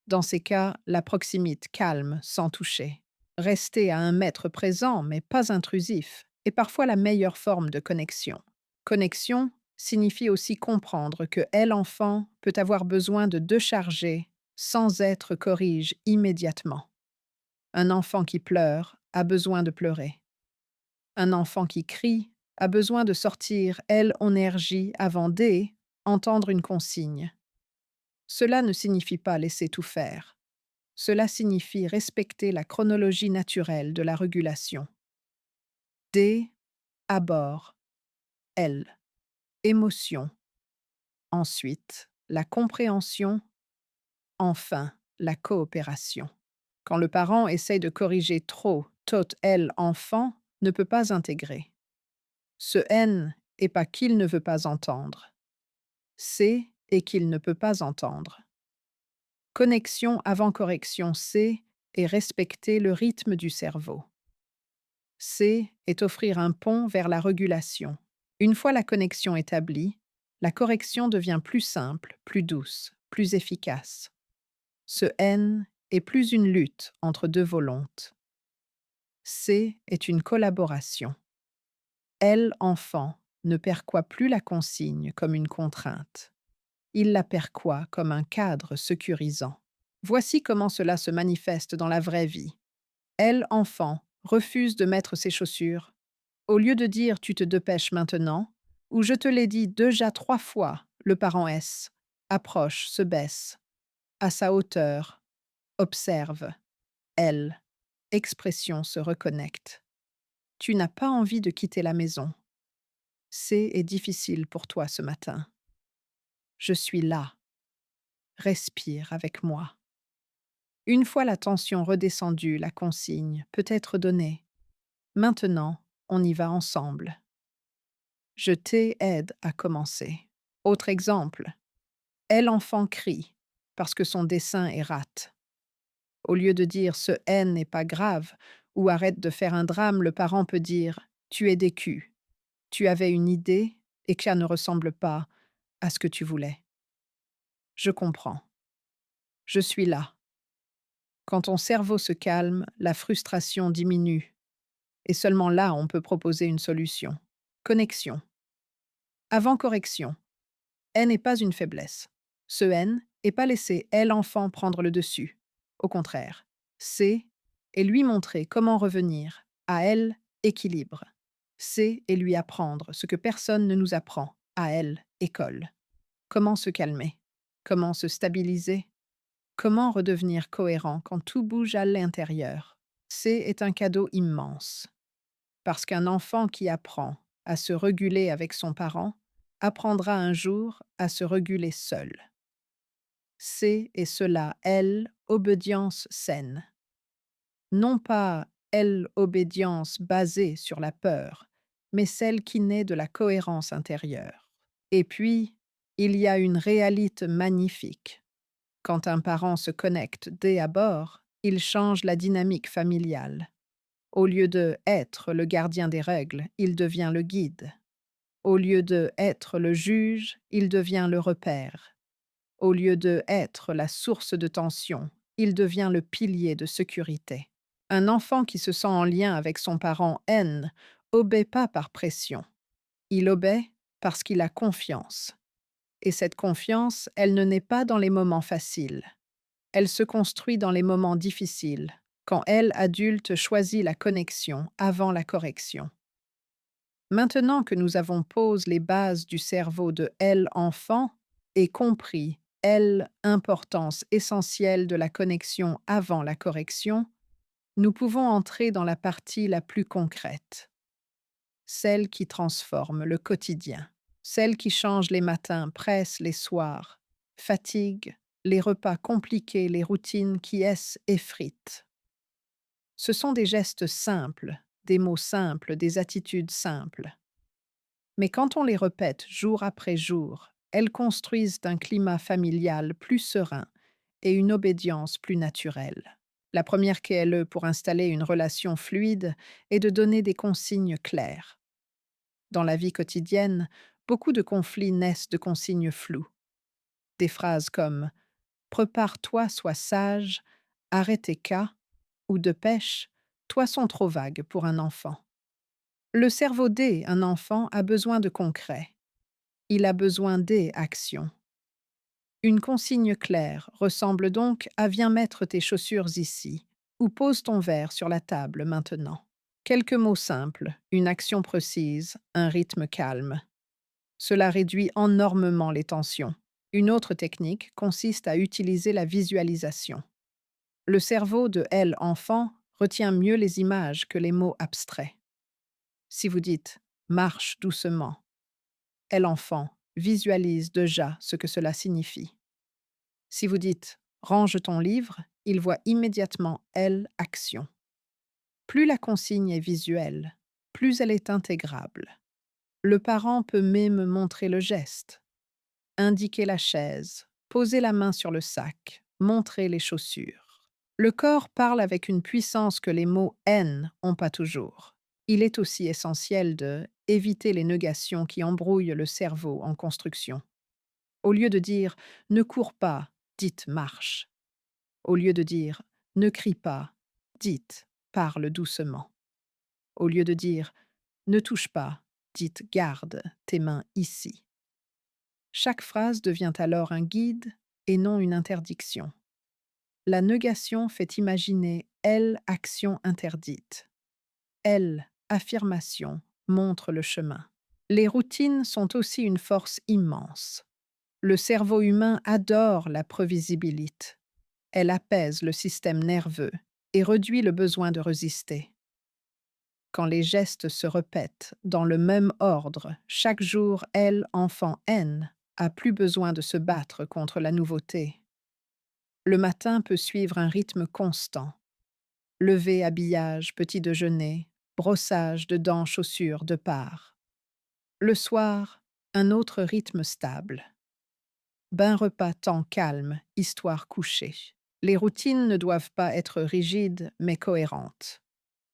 A: Dans ces cas, la proximité calme, sans toucher. Rester à 1 mètre présent, mais pas intrusif, est parfois la meilleure forme de connexion. Connexion signifie aussi comprendre que elle, enfant, peut avoir besoin de décharger sans être corrige immédiatement. Un enfant qui pleure a besoin de pleurer. Un enfant qui crie a besoin de sortir elle en énergie avant d'entendre une consigne. Cela ne signifie pas laisser tout faire. Cela signifie respecter la chronologie naturelle de la régulation. D. Abord. L. Émotion. Ensuite, la compréhension. Enfin, la coopération. Quand le parent essaye de corriger trop, tot L enfant ne peut pas intégrer. Ce N est pas qu'il ne veut pas entendre. C est qu'il ne peut pas entendre. Connexion avant correction C est respecter le rythme du cerveau. C est offrir un pont vers la régulation. Une fois la connexion établie, la correction devient plus simple, plus douce, plus efficace. Ce N est plus une lutte entre 2 volontés. C est une collaboration. L, enfant, ne perçoit plus la consigne comme une contrainte. Il la perçoit comme un cadre sécurisant. Voici comment cela se manifeste dans la vraie vie. L, enfant, refuse de mettre ses chaussures. Au lieu de dire « tu te dépêches maintenant » ou « je te l'ai dit déjà 3 fois », le parent S approche, se baisse, à sa hauteur, observe. L, expression se reconnecte. Tu n'as pas envie de quitter la maison. C est difficile pour toi ce matin. Je suis là. Respire avec moi. Une fois la tension redescendue, la consigne peut être donnée. Maintenant, on y va ensemble. Je t'aide à commencer. Autre exemple. Elle, enfant, crie parce que son dessin est rate. Au lieu de dire ce N n'est pas grave ou arrête de faire un drame, le parent peut dire tu es déçu. Tu avais une idée et que ça ne ressemble pas à ce que tu voulais. Je comprends. Je suis là. Quand ton cerveau se calme, la frustration diminue. Et seulement là, on peut proposer une solution. Connexion. Avant correction. N n'est pas une faiblesse. Ce N n'est pas laisser elle enfant prendre le dessus. Au contraire, C est lui montrer comment revenir à elle, équilibre. C est lui apprendre ce que personne ne nous apprend à elle, école. Comment se calmer? Comment se stabiliser? Comment redevenir cohérent quand tout bouge à l'intérieur? C est un cadeau immense. Parce qu'un enfant qui apprend à se réguler avec son parent apprendra un jour à se réguler seul. C est cela, L, obédience saine. Non pas L, obédience basée sur la peur, mais celle qui naît de la cohérence intérieure. Et puis, il y a une réalité magnifique. Quand un parent se connecte dès à bord, il change la dynamique familiale. Au lieu de être le gardien des règles, il devient le guide. Au lieu de être le juge, il devient le repère. Au lieu de être la source de tension, il devient le pilier de sécurité. Un enfant qui se sent en lien avec son parent N obéit pas par pression. Il obéit parce qu'il a confiance. Et cette confiance, elle ne naît pas dans les moments faciles. Elle se construit dans les moments difficiles, quand elle, adulte, choisit la connexion avant la correction. Maintenant que nous avons posé les bases du cerveau de elle, enfant, et compris, elle, importance essentielle de la connexion avant la correction, nous pouvons entrer dans la partie la plus concrète, celle qui transforme le quotidien, celle qui change les matins, presse les soirs, fatigue, les repas compliqués, les routines qui effritent. Ce sont des gestes simples, des mots simples, des attitudes simples. Mais quand on les répète jour après jour, elles construisent un climat familial plus serein et une obédience plus naturelle. La première KLE pour installer une relation fluide est de donner des consignes claires. Dans la vie quotidienne, beaucoup de conflits naissent de consignes floues. Des phrases comme prépare-toi, sois sage, arrête tes cas ou de pêche, toi sont trop vagues pour un enfant. Le cerveau D, un enfant, a besoin de concret. Il a besoin des actions. Une consigne claire ressemble donc à viens mettre tes chaussures ici ou pose ton verre sur la table maintenant. Quelques mots simples, une action précise, un rythme calme. Cela réduit énormément les tensions. Une autre technique consiste à utiliser la visualisation. Le cerveau de elle, enfant, retient mieux les images que les mots abstraits. Si vous dites marche doucement, elle, enfant, visualise déjà ce que cela signifie. Si vous dites range ton livre, il voit immédiatement elle, action. Plus la consigne est visuelle, plus elle est intégrable. Le parent peut même montrer le geste, indiquer la chaise, poser la main sur le sac, montrer les chaussures. Le corps parle avec une puissance que les mots N n'ont pas toujours. Il est aussi essentiel de éviter les négations qui embrouillent le cerveau en construction. Au lieu de dire ne cours pas, dites marche. Au lieu de dire ne crie pas, dites parle doucement. Au lieu de dire ne touche pas, dites garde tes mains ici. Chaque phrase devient alors un guide et non une interdiction. La négation fait imaginer elle, action interdite. Elle, affirmation, montre le chemin. Les routines sont aussi une force immense. Le cerveau humain adore la prévisibilité. Elle apaise le système nerveux et réduit le besoin de résister. Quand les gestes se répètent dans le même ordre, chaque jour, elle, enfant N, a plus besoin de se battre contre la nouveauté. Le matin peut suivre un rythme constant. Lever, habillage, petit déjeuner, brossage de dents, chaussures, de part. Le soir, un autre rythme stable. Bain, repas, temps calme, histoire couchée. Les routines ne doivent pas être rigides, mais cohérentes.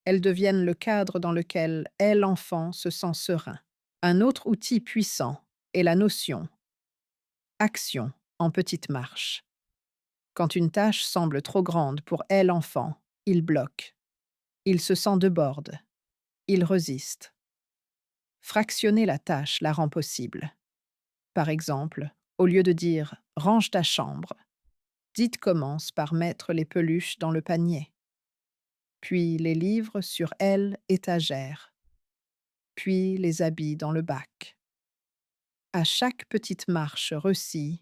A: Elles deviennent le cadre dans lequel elle, l'enfant, se sent serein. Un autre outil puissant est la notion action en petite marche. Quand une tâche semble trop grande pour elle, l'enfant, il bloque. Il se sent déborde. Il résiste. Fractionner la tâche la rend possible. Par exemple, au lieu de dire range ta chambre, Dite commence par mettre les peluches dans le panier, puis les livres sur elle étagère, puis les habits dans le bac. À chaque petite marche reçue,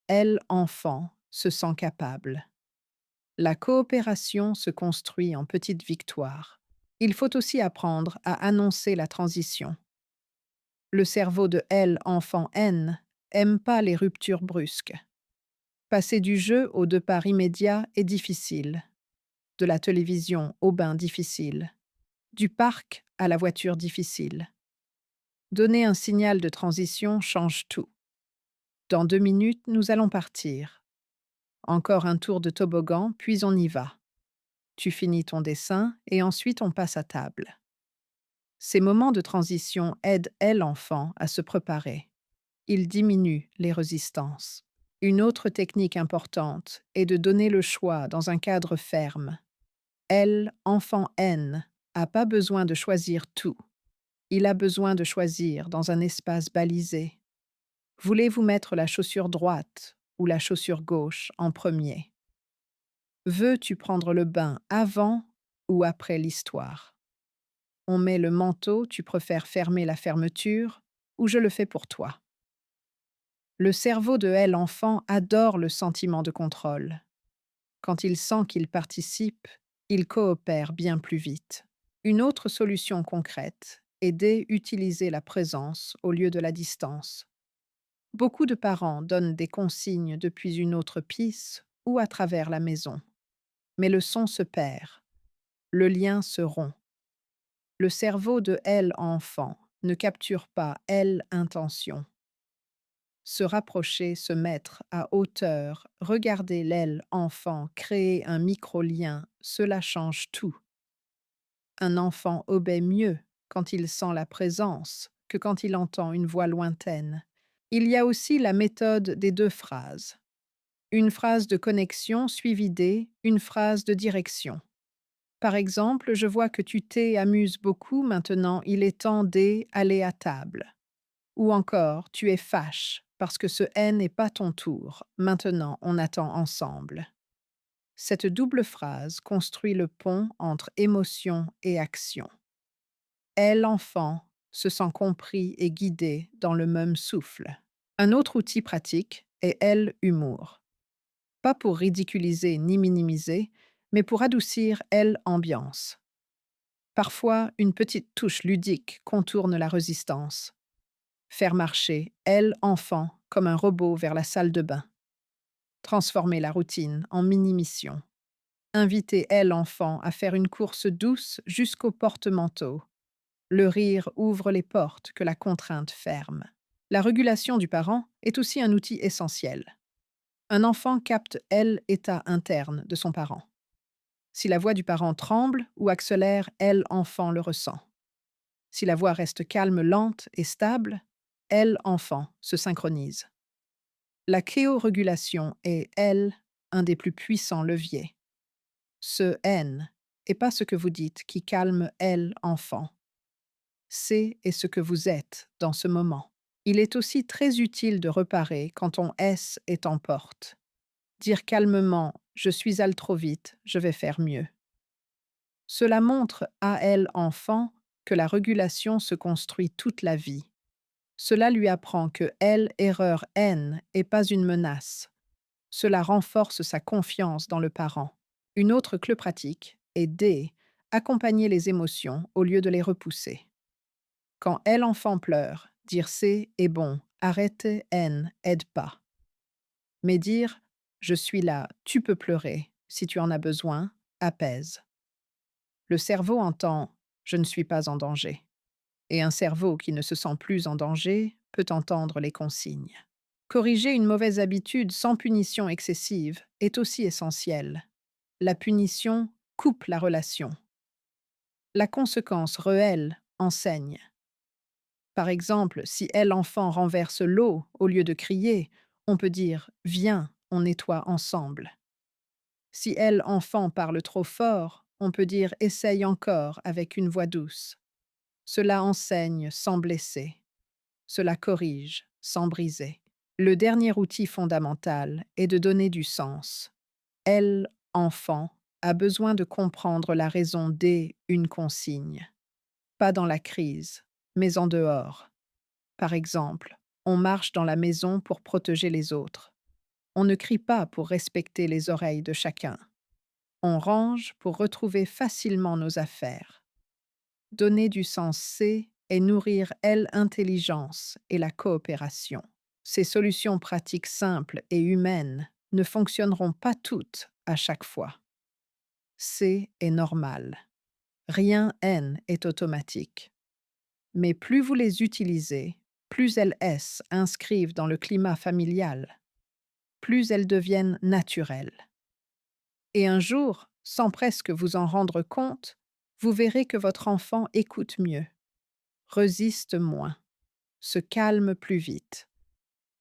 A: elle, enfant, se sent capable. La coopération se construit en petites victoires. Il faut aussi apprendre à annoncer la transition. Le cerveau de elle, enfant N, aime pas les ruptures brusques. Passer du jeu au départ immédiat est difficile, de la télévision au bain difficile, du parc à la voiture difficile. Donner un signal de transition change tout. Dans 2 minutes, nous allons partir. Encore un tour de toboggan, puis on y va. Tu finis ton dessin et ensuite on passe à table. Ces moments de transition aident elle, enfant, à se préparer. Ils diminuent les résistances. Une autre technique importante est de donner le choix dans un cadre ferme. Elle, enfant N, n'a pas besoin de choisir tout. Il a besoin de choisir dans un espace balisé. Voulez-vous mettre la chaussure droite ou la chaussure gauche en premier? Veux-tu prendre le bain avant ou après l'histoire? On met le manteau, tu préfères fermer la fermeture ou je le fais pour toi? Le cerveau de elle, enfant, adore le sentiment de contrôle. Quand il sent qu'il participe, il coopère bien plus vite. Une autre solution concrète est d'utiliser la présence au lieu de la distance. Beaucoup de parents donnent des consignes depuis une autre pièce ou à travers la maison. Mais le son se perd, le lien se rompt. Le cerveau de elle enfant ne capture pas elle intention. Se rapprocher, se mettre à hauteur, regarder l'aile enfant, créer un micro-lien, cela change tout. Un enfant obéit mieux quand il sent la présence que quand il entend une voix lointaine. Il y a aussi la méthode des 2 phrases. Une phrase de connexion suivie une phrase de direction. Par exemple, je vois que tu t'amuses beaucoup maintenant, il est temps d'aller à table. Ou encore, tu es fâche parce que ce N n'est pas ton tour. Maintenant, on attend ensemble. Cette double phrase construit le pont entre émotion et action. Elle, enfant, se sent compris et guidé dans le même souffle. Un autre outil pratique est elle, humour. Pas pour ridiculiser ni minimiser, mais pour adoucir elle, ambiance. Parfois, une petite touche ludique contourne la résistance. Faire marcher elle, enfant, comme un robot vers la salle de bain. Transformer la routine en mini-mission. Inviter elle, enfant, à faire une course douce jusqu'au porte-manteau. Le rire ouvre les portes que la contrainte ferme. La régulation du parent est aussi un outil essentiel. Un enfant capte l'état interne de son parent. Si la voix du parent tremble ou accélère, elle, enfant, le ressent. Si la voix reste calme, lente et stable, elle, enfant, se synchronise. La kéorégulation est, elle, un des plus puissants leviers. Ce N est pas ce que vous dites qui calme elle, enfant. C'est et ce que vous êtes dans ce moment. Il est aussi très utile de reparer quand ton S est en porte. Dire calmement je suis allé trop vite, je vais faire mieux. Cela montre à elle, enfant, que la régulation se construit toute la vie. Cela lui apprend que elle, erreur N, n'est pas une menace. Cela renforce sa confiance dans le parent. Une autre clé pratique est accompagner les émotions au lieu de les repousser. Quand elle, enfant, pleure, dire c'est est bon, arrêter N aide pas. Mais dire je suis là, tu peux pleurer, si tu en as besoin, apaise. Le cerveau entend je ne suis pas en danger. Et un cerveau qui ne se sent plus en danger peut entendre les consignes. Corriger une mauvaise habitude sans punition excessive est aussi essentiel. La punition coupe la relation. La conséquence réelle enseigne. Par exemple, si elle, enfant, renverse l'eau au lieu de crier, on peut dire « Viens, on nettoie ensemble ». Si elle, enfant, parle trop fort, on peut dire « Essaye encore » avec une voix douce. Cela enseigne sans blesser. Cela corrige sans briser. Le dernier outil fondamental est de donner du sens. Elle, enfant, a besoin de comprendre la raison une consigne. Pas dans la crise, mais en dehors. Par exemple, on marche dans la maison pour protéger les autres. On ne crie pas pour respecter les oreilles de chacun. On range pour retrouver facilement nos affaires. Donner du sens C et nourrir l'intelligence et la coopération. Ces solutions pratiques simples et humaines ne fonctionneront pas toutes à chaque fois. C est normal. Rien N est automatique. Mais plus vous les utilisez, plus elles inscrivent dans le climat familial, plus elles deviennent naturelles. Et un jour, sans presque vous en rendre compte, vous verrez que votre enfant écoute mieux, résiste moins, se calme plus vite,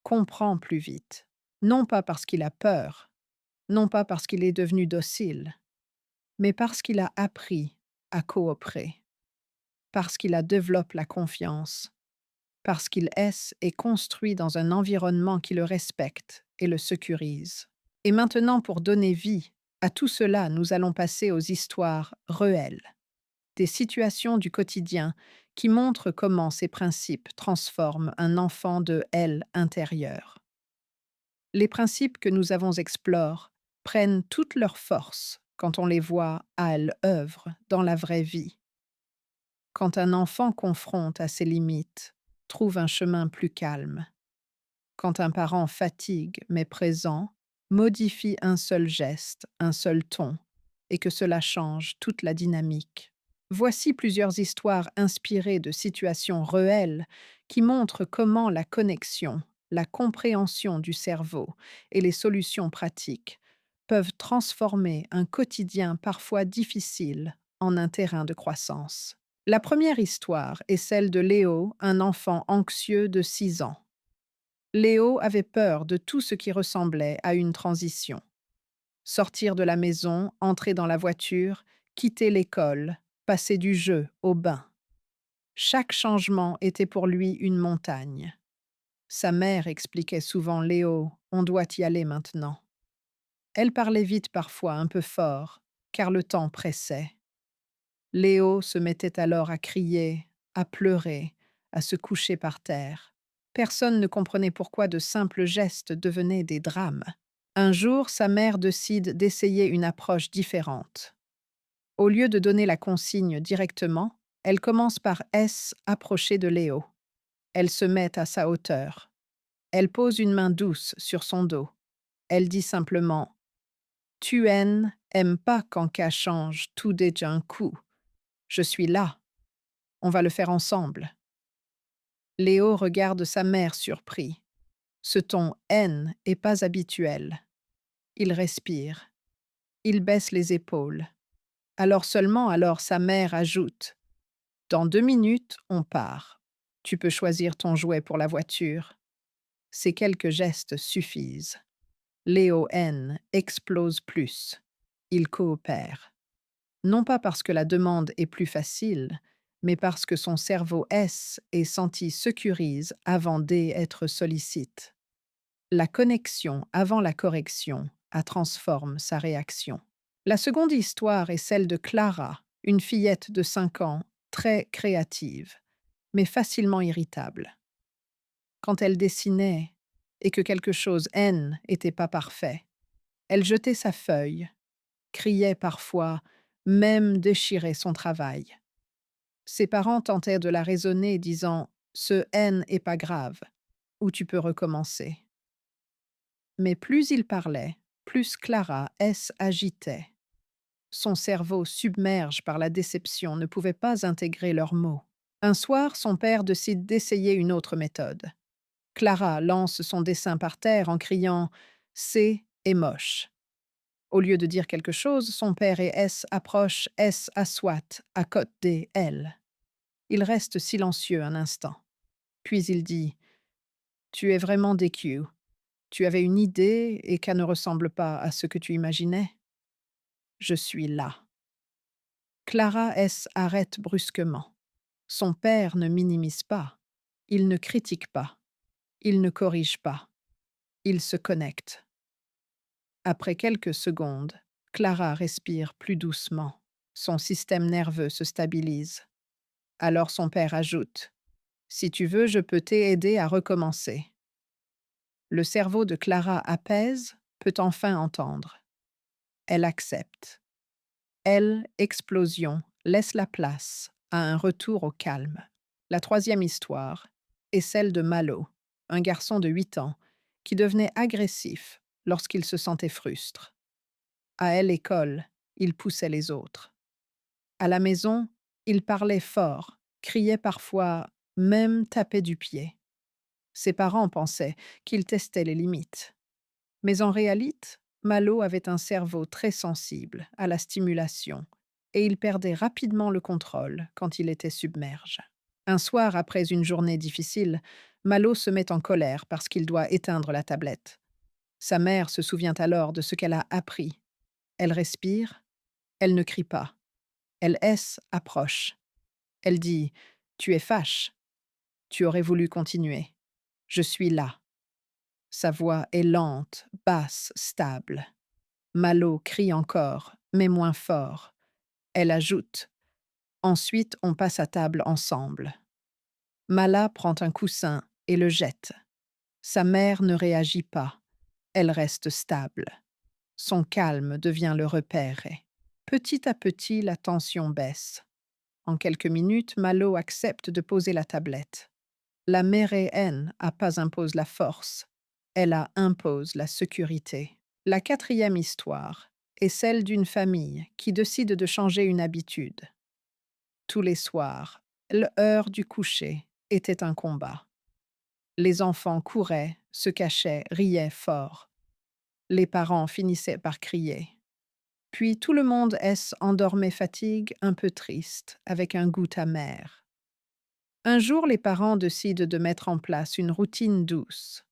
A: comprend plus vite, non pas parce qu'il a peur, non pas parce qu'il est devenu docile, mais parce qu'il a appris à coopérer, parce qu'il a développé la confiance, parce qu'il est construit dans un environnement qui le respecte et le sécurise. Et maintenant, pour donner vie à tout cela, nous allons passer aux histoires réelles, des situations du quotidien qui montrent comment ces principes transforment un enfant de elle intérieur. Les principes que nous avons explorés prennent toute leur force quand on les voit à l'œuvre dans la vraie vie. Quand un enfant confronte à ses limites, trouve un chemin plus calme. Quand un parent fatigue mais présent, modifie un seul geste, un seul ton, et que cela change toute la dynamique. Voici plusieurs histoires inspirées de situations réelles qui montrent comment la connexion, la compréhension du cerveau et les solutions pratiques peuvent transformer un quotidien parfois difficile en un terrain de croissance. La première histoire est celle de Léo, un enfant anxieux de 6 ans. Léo avait peur de tout ce qui ressemblait à une transition. Sortir de la maison, entrer dans la voiture, quitter l'école, passer du jeu au bain. Chaque changement était pour lui une montagne. Sa mère expliquait souvent Léo, on doit y aller maintenant. Elle parlait vite parfois, un peu fort, car le temps pressait. Léo se mettait alors à crier, à pleurer, à se coucher par terre. Personne ne comprenait pourquoi de simples gestes devenaient des drames. Un jour, sa mère décide d'essayer une approche différente. Au lieu de donner la consigne directement, elle commence par approcher de Léo. Elle se met à sa hauteur. Elle pose une main douce sur son dos. Elle dit simplement « Tu aimes pas quand qu'à change tout d'un coup. Je suis là. On va le faire ensemble. » Léo regarde sa mère surpris. Ce ton haine est pas habituel. Il respire. Il baisse les épaules. Alors sa mère ajoute « Dans 2 minutes, on part. Tu peux choisir ton jouet pour la voiture. » Ces quelques gestes suffisent. Léo N explose plus. Il coopère. Non pas parce que la demande est plus facile, mais parce que son cerveau est senti sécurise avant d'être sollicite. La connexion avant la correction transforme sa réaction. La seconde histoire est celle de Clara, une fillette de 5 ans, très créative, mais facilement irritable. Quand elle dessinait et que quelque chose n'était pas parfait, elle jetait sa feuille, criait parfois, même déchirait son travail. Ses parents tentaient de la raisonner, disant « Ce est pas grave, ou tu peux recommencer. » Mais plus il parlait, plus Clara agitait. Son cerveau, submergé par la déception, ne pouvait pas intégrer leurs mots. Un soir, son père décide d'essayer une autre méthode. Clara lance son dessin par terre en criant « C'est est moche ». Au lieu de dire quelque chose, son père et approchent, assoient à côté d'elle. Il reste silencieux un instant. Puis il dit « Tu es vraiment déçu. Tu avais une idée et qu'elle ne ressemble pas à ce que tu imaginais. Je suis là. » Clara arrête brusquement. Son père ne minimise pas. Il ne critique pas. Il ne corrige pas. Ils se connectent. Après quelques secondes, Clara respire plus doucement. Son système nerveux se stabilise. Alors son père ajoute: Si tu veux, je peux t'aider à recommencer. Le cerveau de Clara apaise, peut enfin entendre. Elle accepte. Elle, explosion, laisse la place à un retour au calme. La troisième histoire est celle de Malo, un garçon de 8 ans qui devenait agressif lorsqu'il se sentait frustre. À l'école, il poussait les autres. À la maison, il parlait fort, criait parfois, même tapait du pied. Ses parents pensaient qu'il testait les limites. Mais en réalité, Malo avait un cerveau très sensible à la stimulation et il perdait rapidement le contrôle quand il était submerge. Un soir, après une journée difficile, Malo se met en colère parce qu'il doit éteindre la tablette. Sa mère se souvient alors de ce qu'elle a appris. Elle respire, elle ne crie pas. Elle approche. Elle dit: Tu es fâche. Tu aurais voulu continuer. Je suis là. Sa voix est lente, basse, stable. Malo crie encore, mais moins fort. Elle ajoute: Ensuite, on passe à table ensemble. Mala prend un coussin et le jette. Sa mère ne réagit pas. Elle reste stable. Son calme devient le repère. Petit à petit, la tension baisse. En quelques minutes, Malo accepte de poser la tablette. La mère a pas impose la force. Elle a impose la sécurité. La quatrième histoire est celle d'une famille qui décide de changer une habitude. Tous les soirs, l'heure du coucher était un combat. Les enfants couraient, se cachaient, riaient fort. Les parents finissaient par crier. Puis tout le monde endormait fatigue, un peu triste, avec un goût amer. Un jour, les parents décident de mettre en place une routine douce.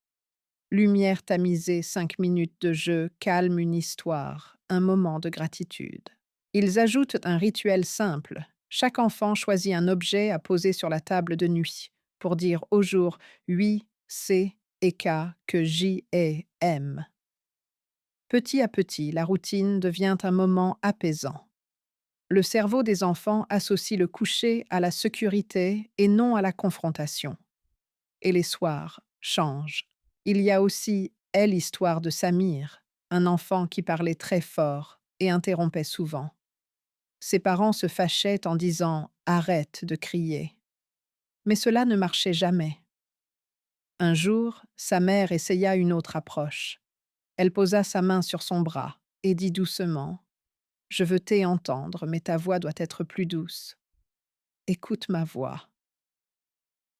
A: Lumière tamisée, 5 minutes de jeu, calme une histoire, un moment de gratitude. Ils ajoutent un rituel simple. Chaque enfant choisit un objet à poser sur la table de nuit pour dire au jour oui, c'est et que J et M. Petit à petit, la routine devient un moment apaisant. Le cerveau des enfants associe le coucher à la sécurité et non à la confrontation. Et les soirs changent. Il y a aussi l'histoire de Samir, un enfant qui parlait très fort et interrompait souvent. Ses parents se fâchaient en disant « Arrête de crier ». Mais cela ne marchait jamais. Un jour, sa mère essaya une autre approche. Elle posa sa main sur son bras et dit doucement: « Je veux t'entendre, mais ta voix doit être plus douce. Écoute ma voix. »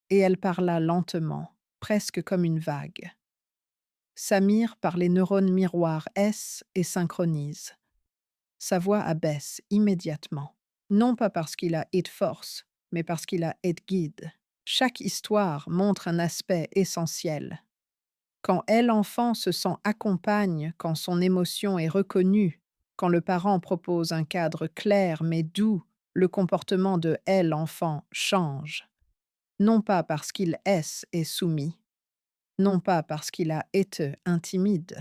A: Et elle parla lentement, presque comme une vague. Samir, par les neurones miroirs, et synchronise. Sa voix abaisse immédiatement, non pas parce qu'il a de force, mais parce qu'il a de guide. Chaque histoire montre un aspect essentiel. Quand l'enfant se sent accompagne, quand son émotion est reconnue, quand le parent propose un cadre clair mais doux, le comportement de l'enfant change. Non pas parce qu'il est soumis, non pas parce qu'il a été intimide,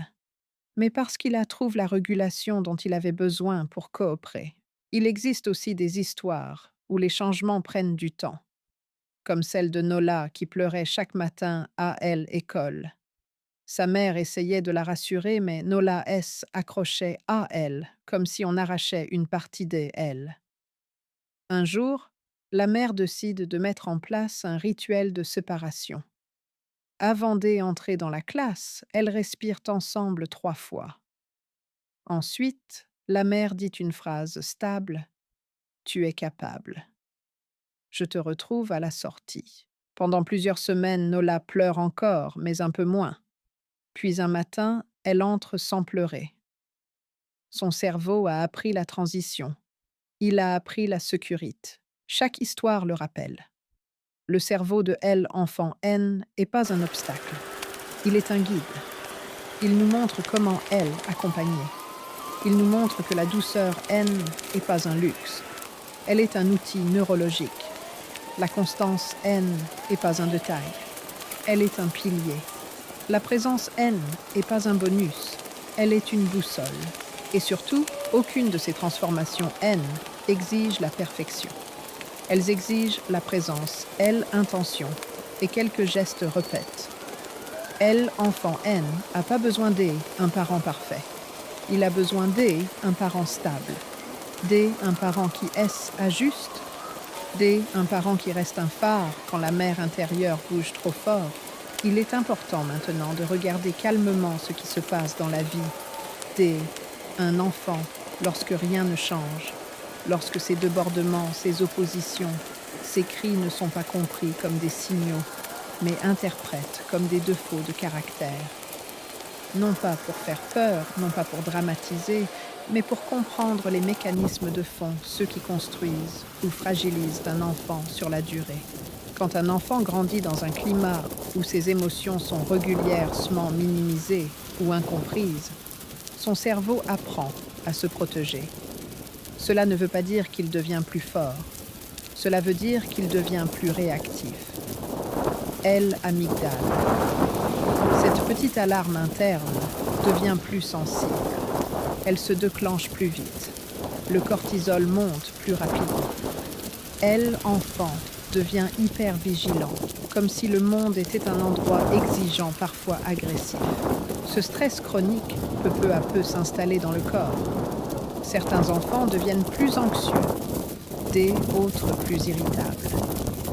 A: mais parce qu'il a trouvé la régulation dont il avait besoin pour coopérer. Il existe aussi des histoires où les changements prennent du temps, comme celle de Nola qui pleurait chaque matin à l'école. Sa mère essayait de la rassurer, mais Nola accrochait à elle, comme si on arrachait une partie d'elle. Un jour, la mère décide de mettre en place un rituel de séparation. Avant d'entrer dans la classe, elles respirent ensemble 3 fois. Ensuite, la mère dit une phrase stable: « Tu es capable. Je te retrouve à la sortie. » Pendant plusieurs semaines, Nola pleure encore, mais un peu moins. Puis un matin, elle entre sans pleurer. Son cerveau a appris la transition. Il a appris la sécurité. Chaque histoire le rappelle. Le cerveau de enfant N n'est pas un obstacle. Il est un guide. Il nous montre comment accompagner. Il nous montre que la douceur N n'est pas un luxe. Elle est un outil neurologique. La constance N n'est pas un détail. Elle est un pilier. La présence N n'est pas un bonus, elle est une boussole. Et surtout, aucune de ces transformations N exige la perfection. Elles exigent la présence, L, intention, et quelques gestes répètent. L, enfant N, n'a pas besoin D, un parent parfait. Il a besoin D, un parent stable. D, un parent qui S, ajuste. D, un parent qui reste un phare quand la mer intérieure bouge trop fort. Il est important maintenant de regarder calmement ce qui se passe dans la vie. D, un enfant, lorsque rien ne change, lorsque ses débordements, ses oppositions, ses cris ne sont pas compris comme des signaux, mais interprètent comme des défauts de caractère. Non pas pour faire peur, non pas pour dramatiser, mais pour comprendre les mécanismes de fond, ceux qui construisent ou fragilisent un enfant sur la durée. Quand un enfant grandit dans un climat où ses émotions sont régulièrement minimisées ou incomprises, son cerveau apprend à se protéger. Cela ne veut pas dire qu'il devient plus fort. Cela veut dire qu'il devient plus réactif. L, amygdale. Cette petite alarme interne devient plus sensible. Elle se déclenche plus vite. Le cortisol monte plus rapidement. L, enfant, devient hyper vigilant, comme si le monde était un endroit exigeant, parfois agressif. Ce stress chronique peut peu à peu s'installer dans le corps. Certains enfants deviennent plus anxieux, d'autres plus irritables,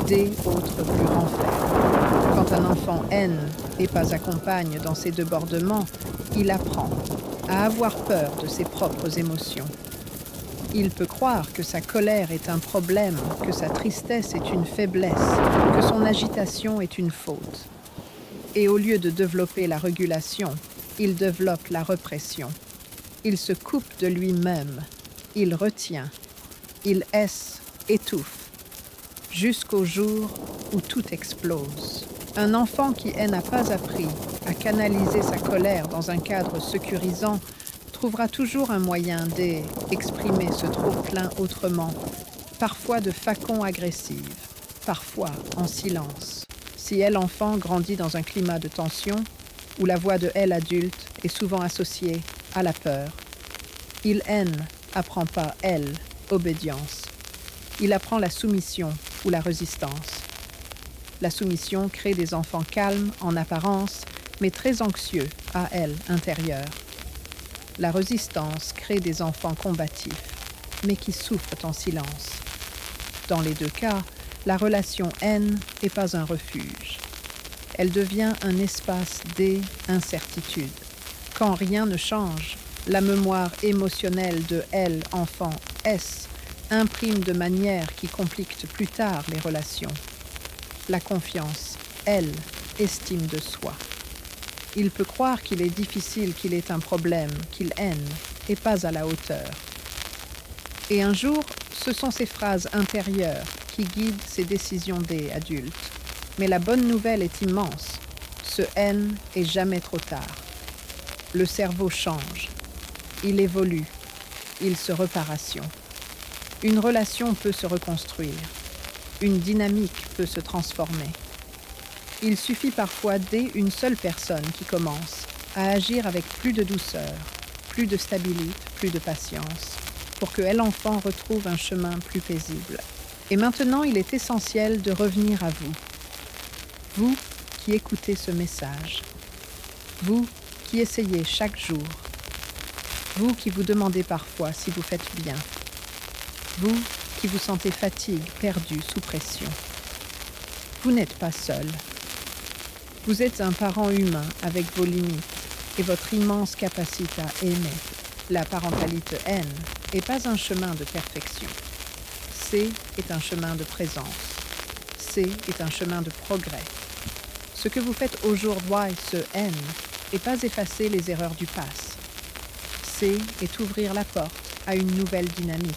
A: d'autres plus renfermés. Quand un enfant N n'est pas accompagné dans ses débordements, il apprend à avoir peur de ses propres émotions. Il peut croire que sa colère est un problème, que sa tristesse est une faiblesse, que son agitation est une faute. Et au lieu de développer la régulation, il développe la répression. Il se coupe de lui-même, il retient, il étouffe, jusqu'au jour où tout explose. Un enfant qui n'a pas appris à canaliser sa colère dans un cadre sécurisant trouvera toujours un moyen d'exprimer ce trop-plein autrement, parfois de façon agressive, parfois en silence. Si elle, enfant, grandit dans un climat de tension, où la voix de elle, adulte, est souvent associée à la peur, il apprend pas, elle, obédience. Il apprend la soumission ou la résistance. La soumission crée des enfants calmes en apparence, mais très anxieux à elle, intérieur. La résistance crée des enfants combatifs, mais qui souffrent en silence. Dans les deux cas, la relation N n'est pas un refuge. Elle devient un espace d'incertitude. Quand rien ne change, la mémoire émotionnelle de L, enfant S, imprime de manière qui complique plus tard les relations. La confiance, L, estime de soi. Il peut croire qu'il est difficile, qu'il est un problème, qu'il n'est pas à la hauteur. Et un jour, ce sont ces phrases intérieures qui guident ses décisions des adultes. Mais la bonne nouvelle est immense. Ce N est jamais trop tard. Le cerveau change. Il évolue. Il se réparation. Une relation peut se reconstruire. Une dynamique peut se transformer. Il suffit parfois d'une seule personne qui commence à agir avec plus de douceur, plus de stabilité, plus de patience, pour que l'enfant retrouve un chemin plus paisible. Et maintenant, il est essentiel de revenir à vous. Vous qui écoutez ce message. Vous qui essayez chaque jour. Vous qui vous demandez parfois si vous faites bien. Vous qui vous sentez fatigué, perdu, sous pression. Vous n'êtes pas seul. Vous êtes un parent humain avec vos limites et votre immense capacité à aimer. La parentalité N n'est pas un chemin de perfection. C est un chemin de présence. C est un chemin de progrès. Ce que vous faites aujourd'hui, ce N, n'est pas effacer les erreurs du passé. C est ouvrir la porte à une nouvelle dynamique.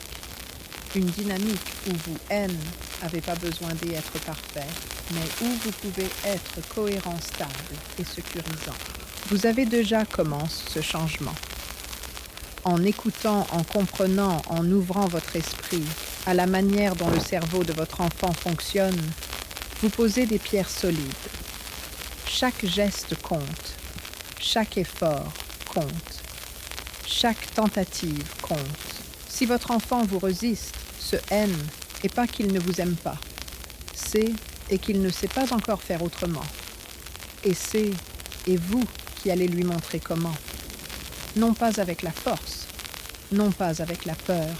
A: Une dynamique où vous, N, n'avez pas besoin d'être parfait, mais où vous pouvez être cohérent, stable et sécurisant. Vous avez déjà commencé ce changement. En écoutant, en comprenant, en ouvrant votre esprit à la manière dont le cerveau de votre enfant fonctionne, vous posez des pierres solides. Chaque geste compte. Chaque effort compte. Chaque tentative compte. Si votre enfant vous résiste, se haine, et pas qu'il ne vous aime pas, c'est et qu'il ne sait pas encore faire autrement. Et c'est et vous qui allez lui montrer comment. Non pas avec la force, non pas avec la peur,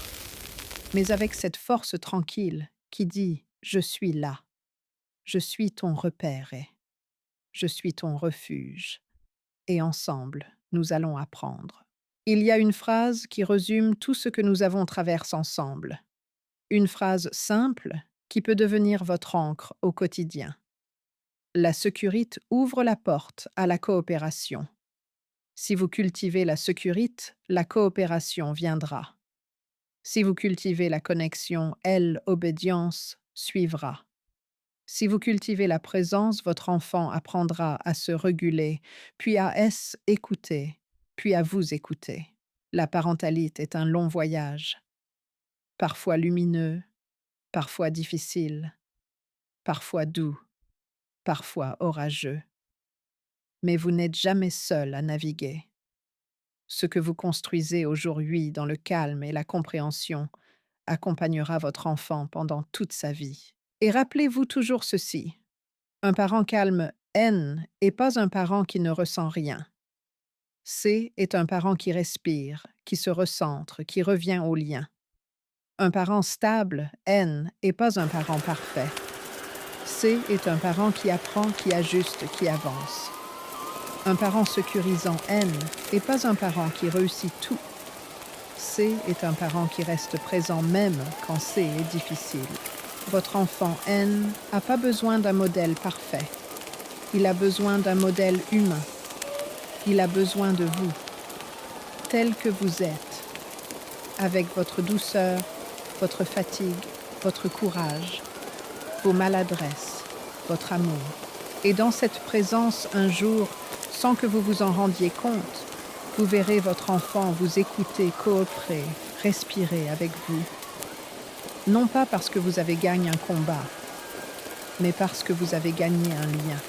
A: mais avec cette force tranquille qui dit « Je suis là, je suis ton repère et je suis ton refuge, et ensemble, nous allons apprendre. » Il y a une phrase qui résume tout ce que nous avons traversé ensemble. Une phrase simple qui peut devenir votre encre au quotidien. La sécurité ouvre la porte à la coopération. Si vous cultivez la sécurité, la coopération viendra. Si vous cultivez la connexion, elle, obédience, suivra. Si vous cultivez la présence, votre enfant apprendra à se réguler, puis à écouter, puis à vous écouter. La parentalité est un long voyage, parfois lumineux, parfois difficile, parfois doux, parfois orageux. Mais vous n'êtes jamais seul à naviguer. Ce que vous construisez aujourd'hui dans le calme et la compréhension accompagnera votre enfant pendant toute sa vie. Et rappelez-vous toujours ceci, un parent calme haine et pas un parent qui ne ressent rien. C est un parent qui respire, qui se recentre, qui revient au lien. Un parent stable haine et pas un parent parfait. C est un parent qui apprend, qui ajuste, qui avance. Un parent sécurisant haine et pas un parent qui réussit tout. C est un parent qui reste présent même quand C est difficile. Votre enfant N n'a pas besoin d'un modèle parfait. Il a besoin d'un modèle humain. Il a besoin de vous, tel que vous êtes, avec votre douceur, votre fatigue, votre courage, vos maladresses, votre amour. Et dans cette présence, un jour, sans que vous vous en rendiez compte, vous verrez votre enfant vous écouter, coopérer, respirer avec vous. Non pas parce que vous avez gagné un combat, mais parce que vous avez gagné un lien.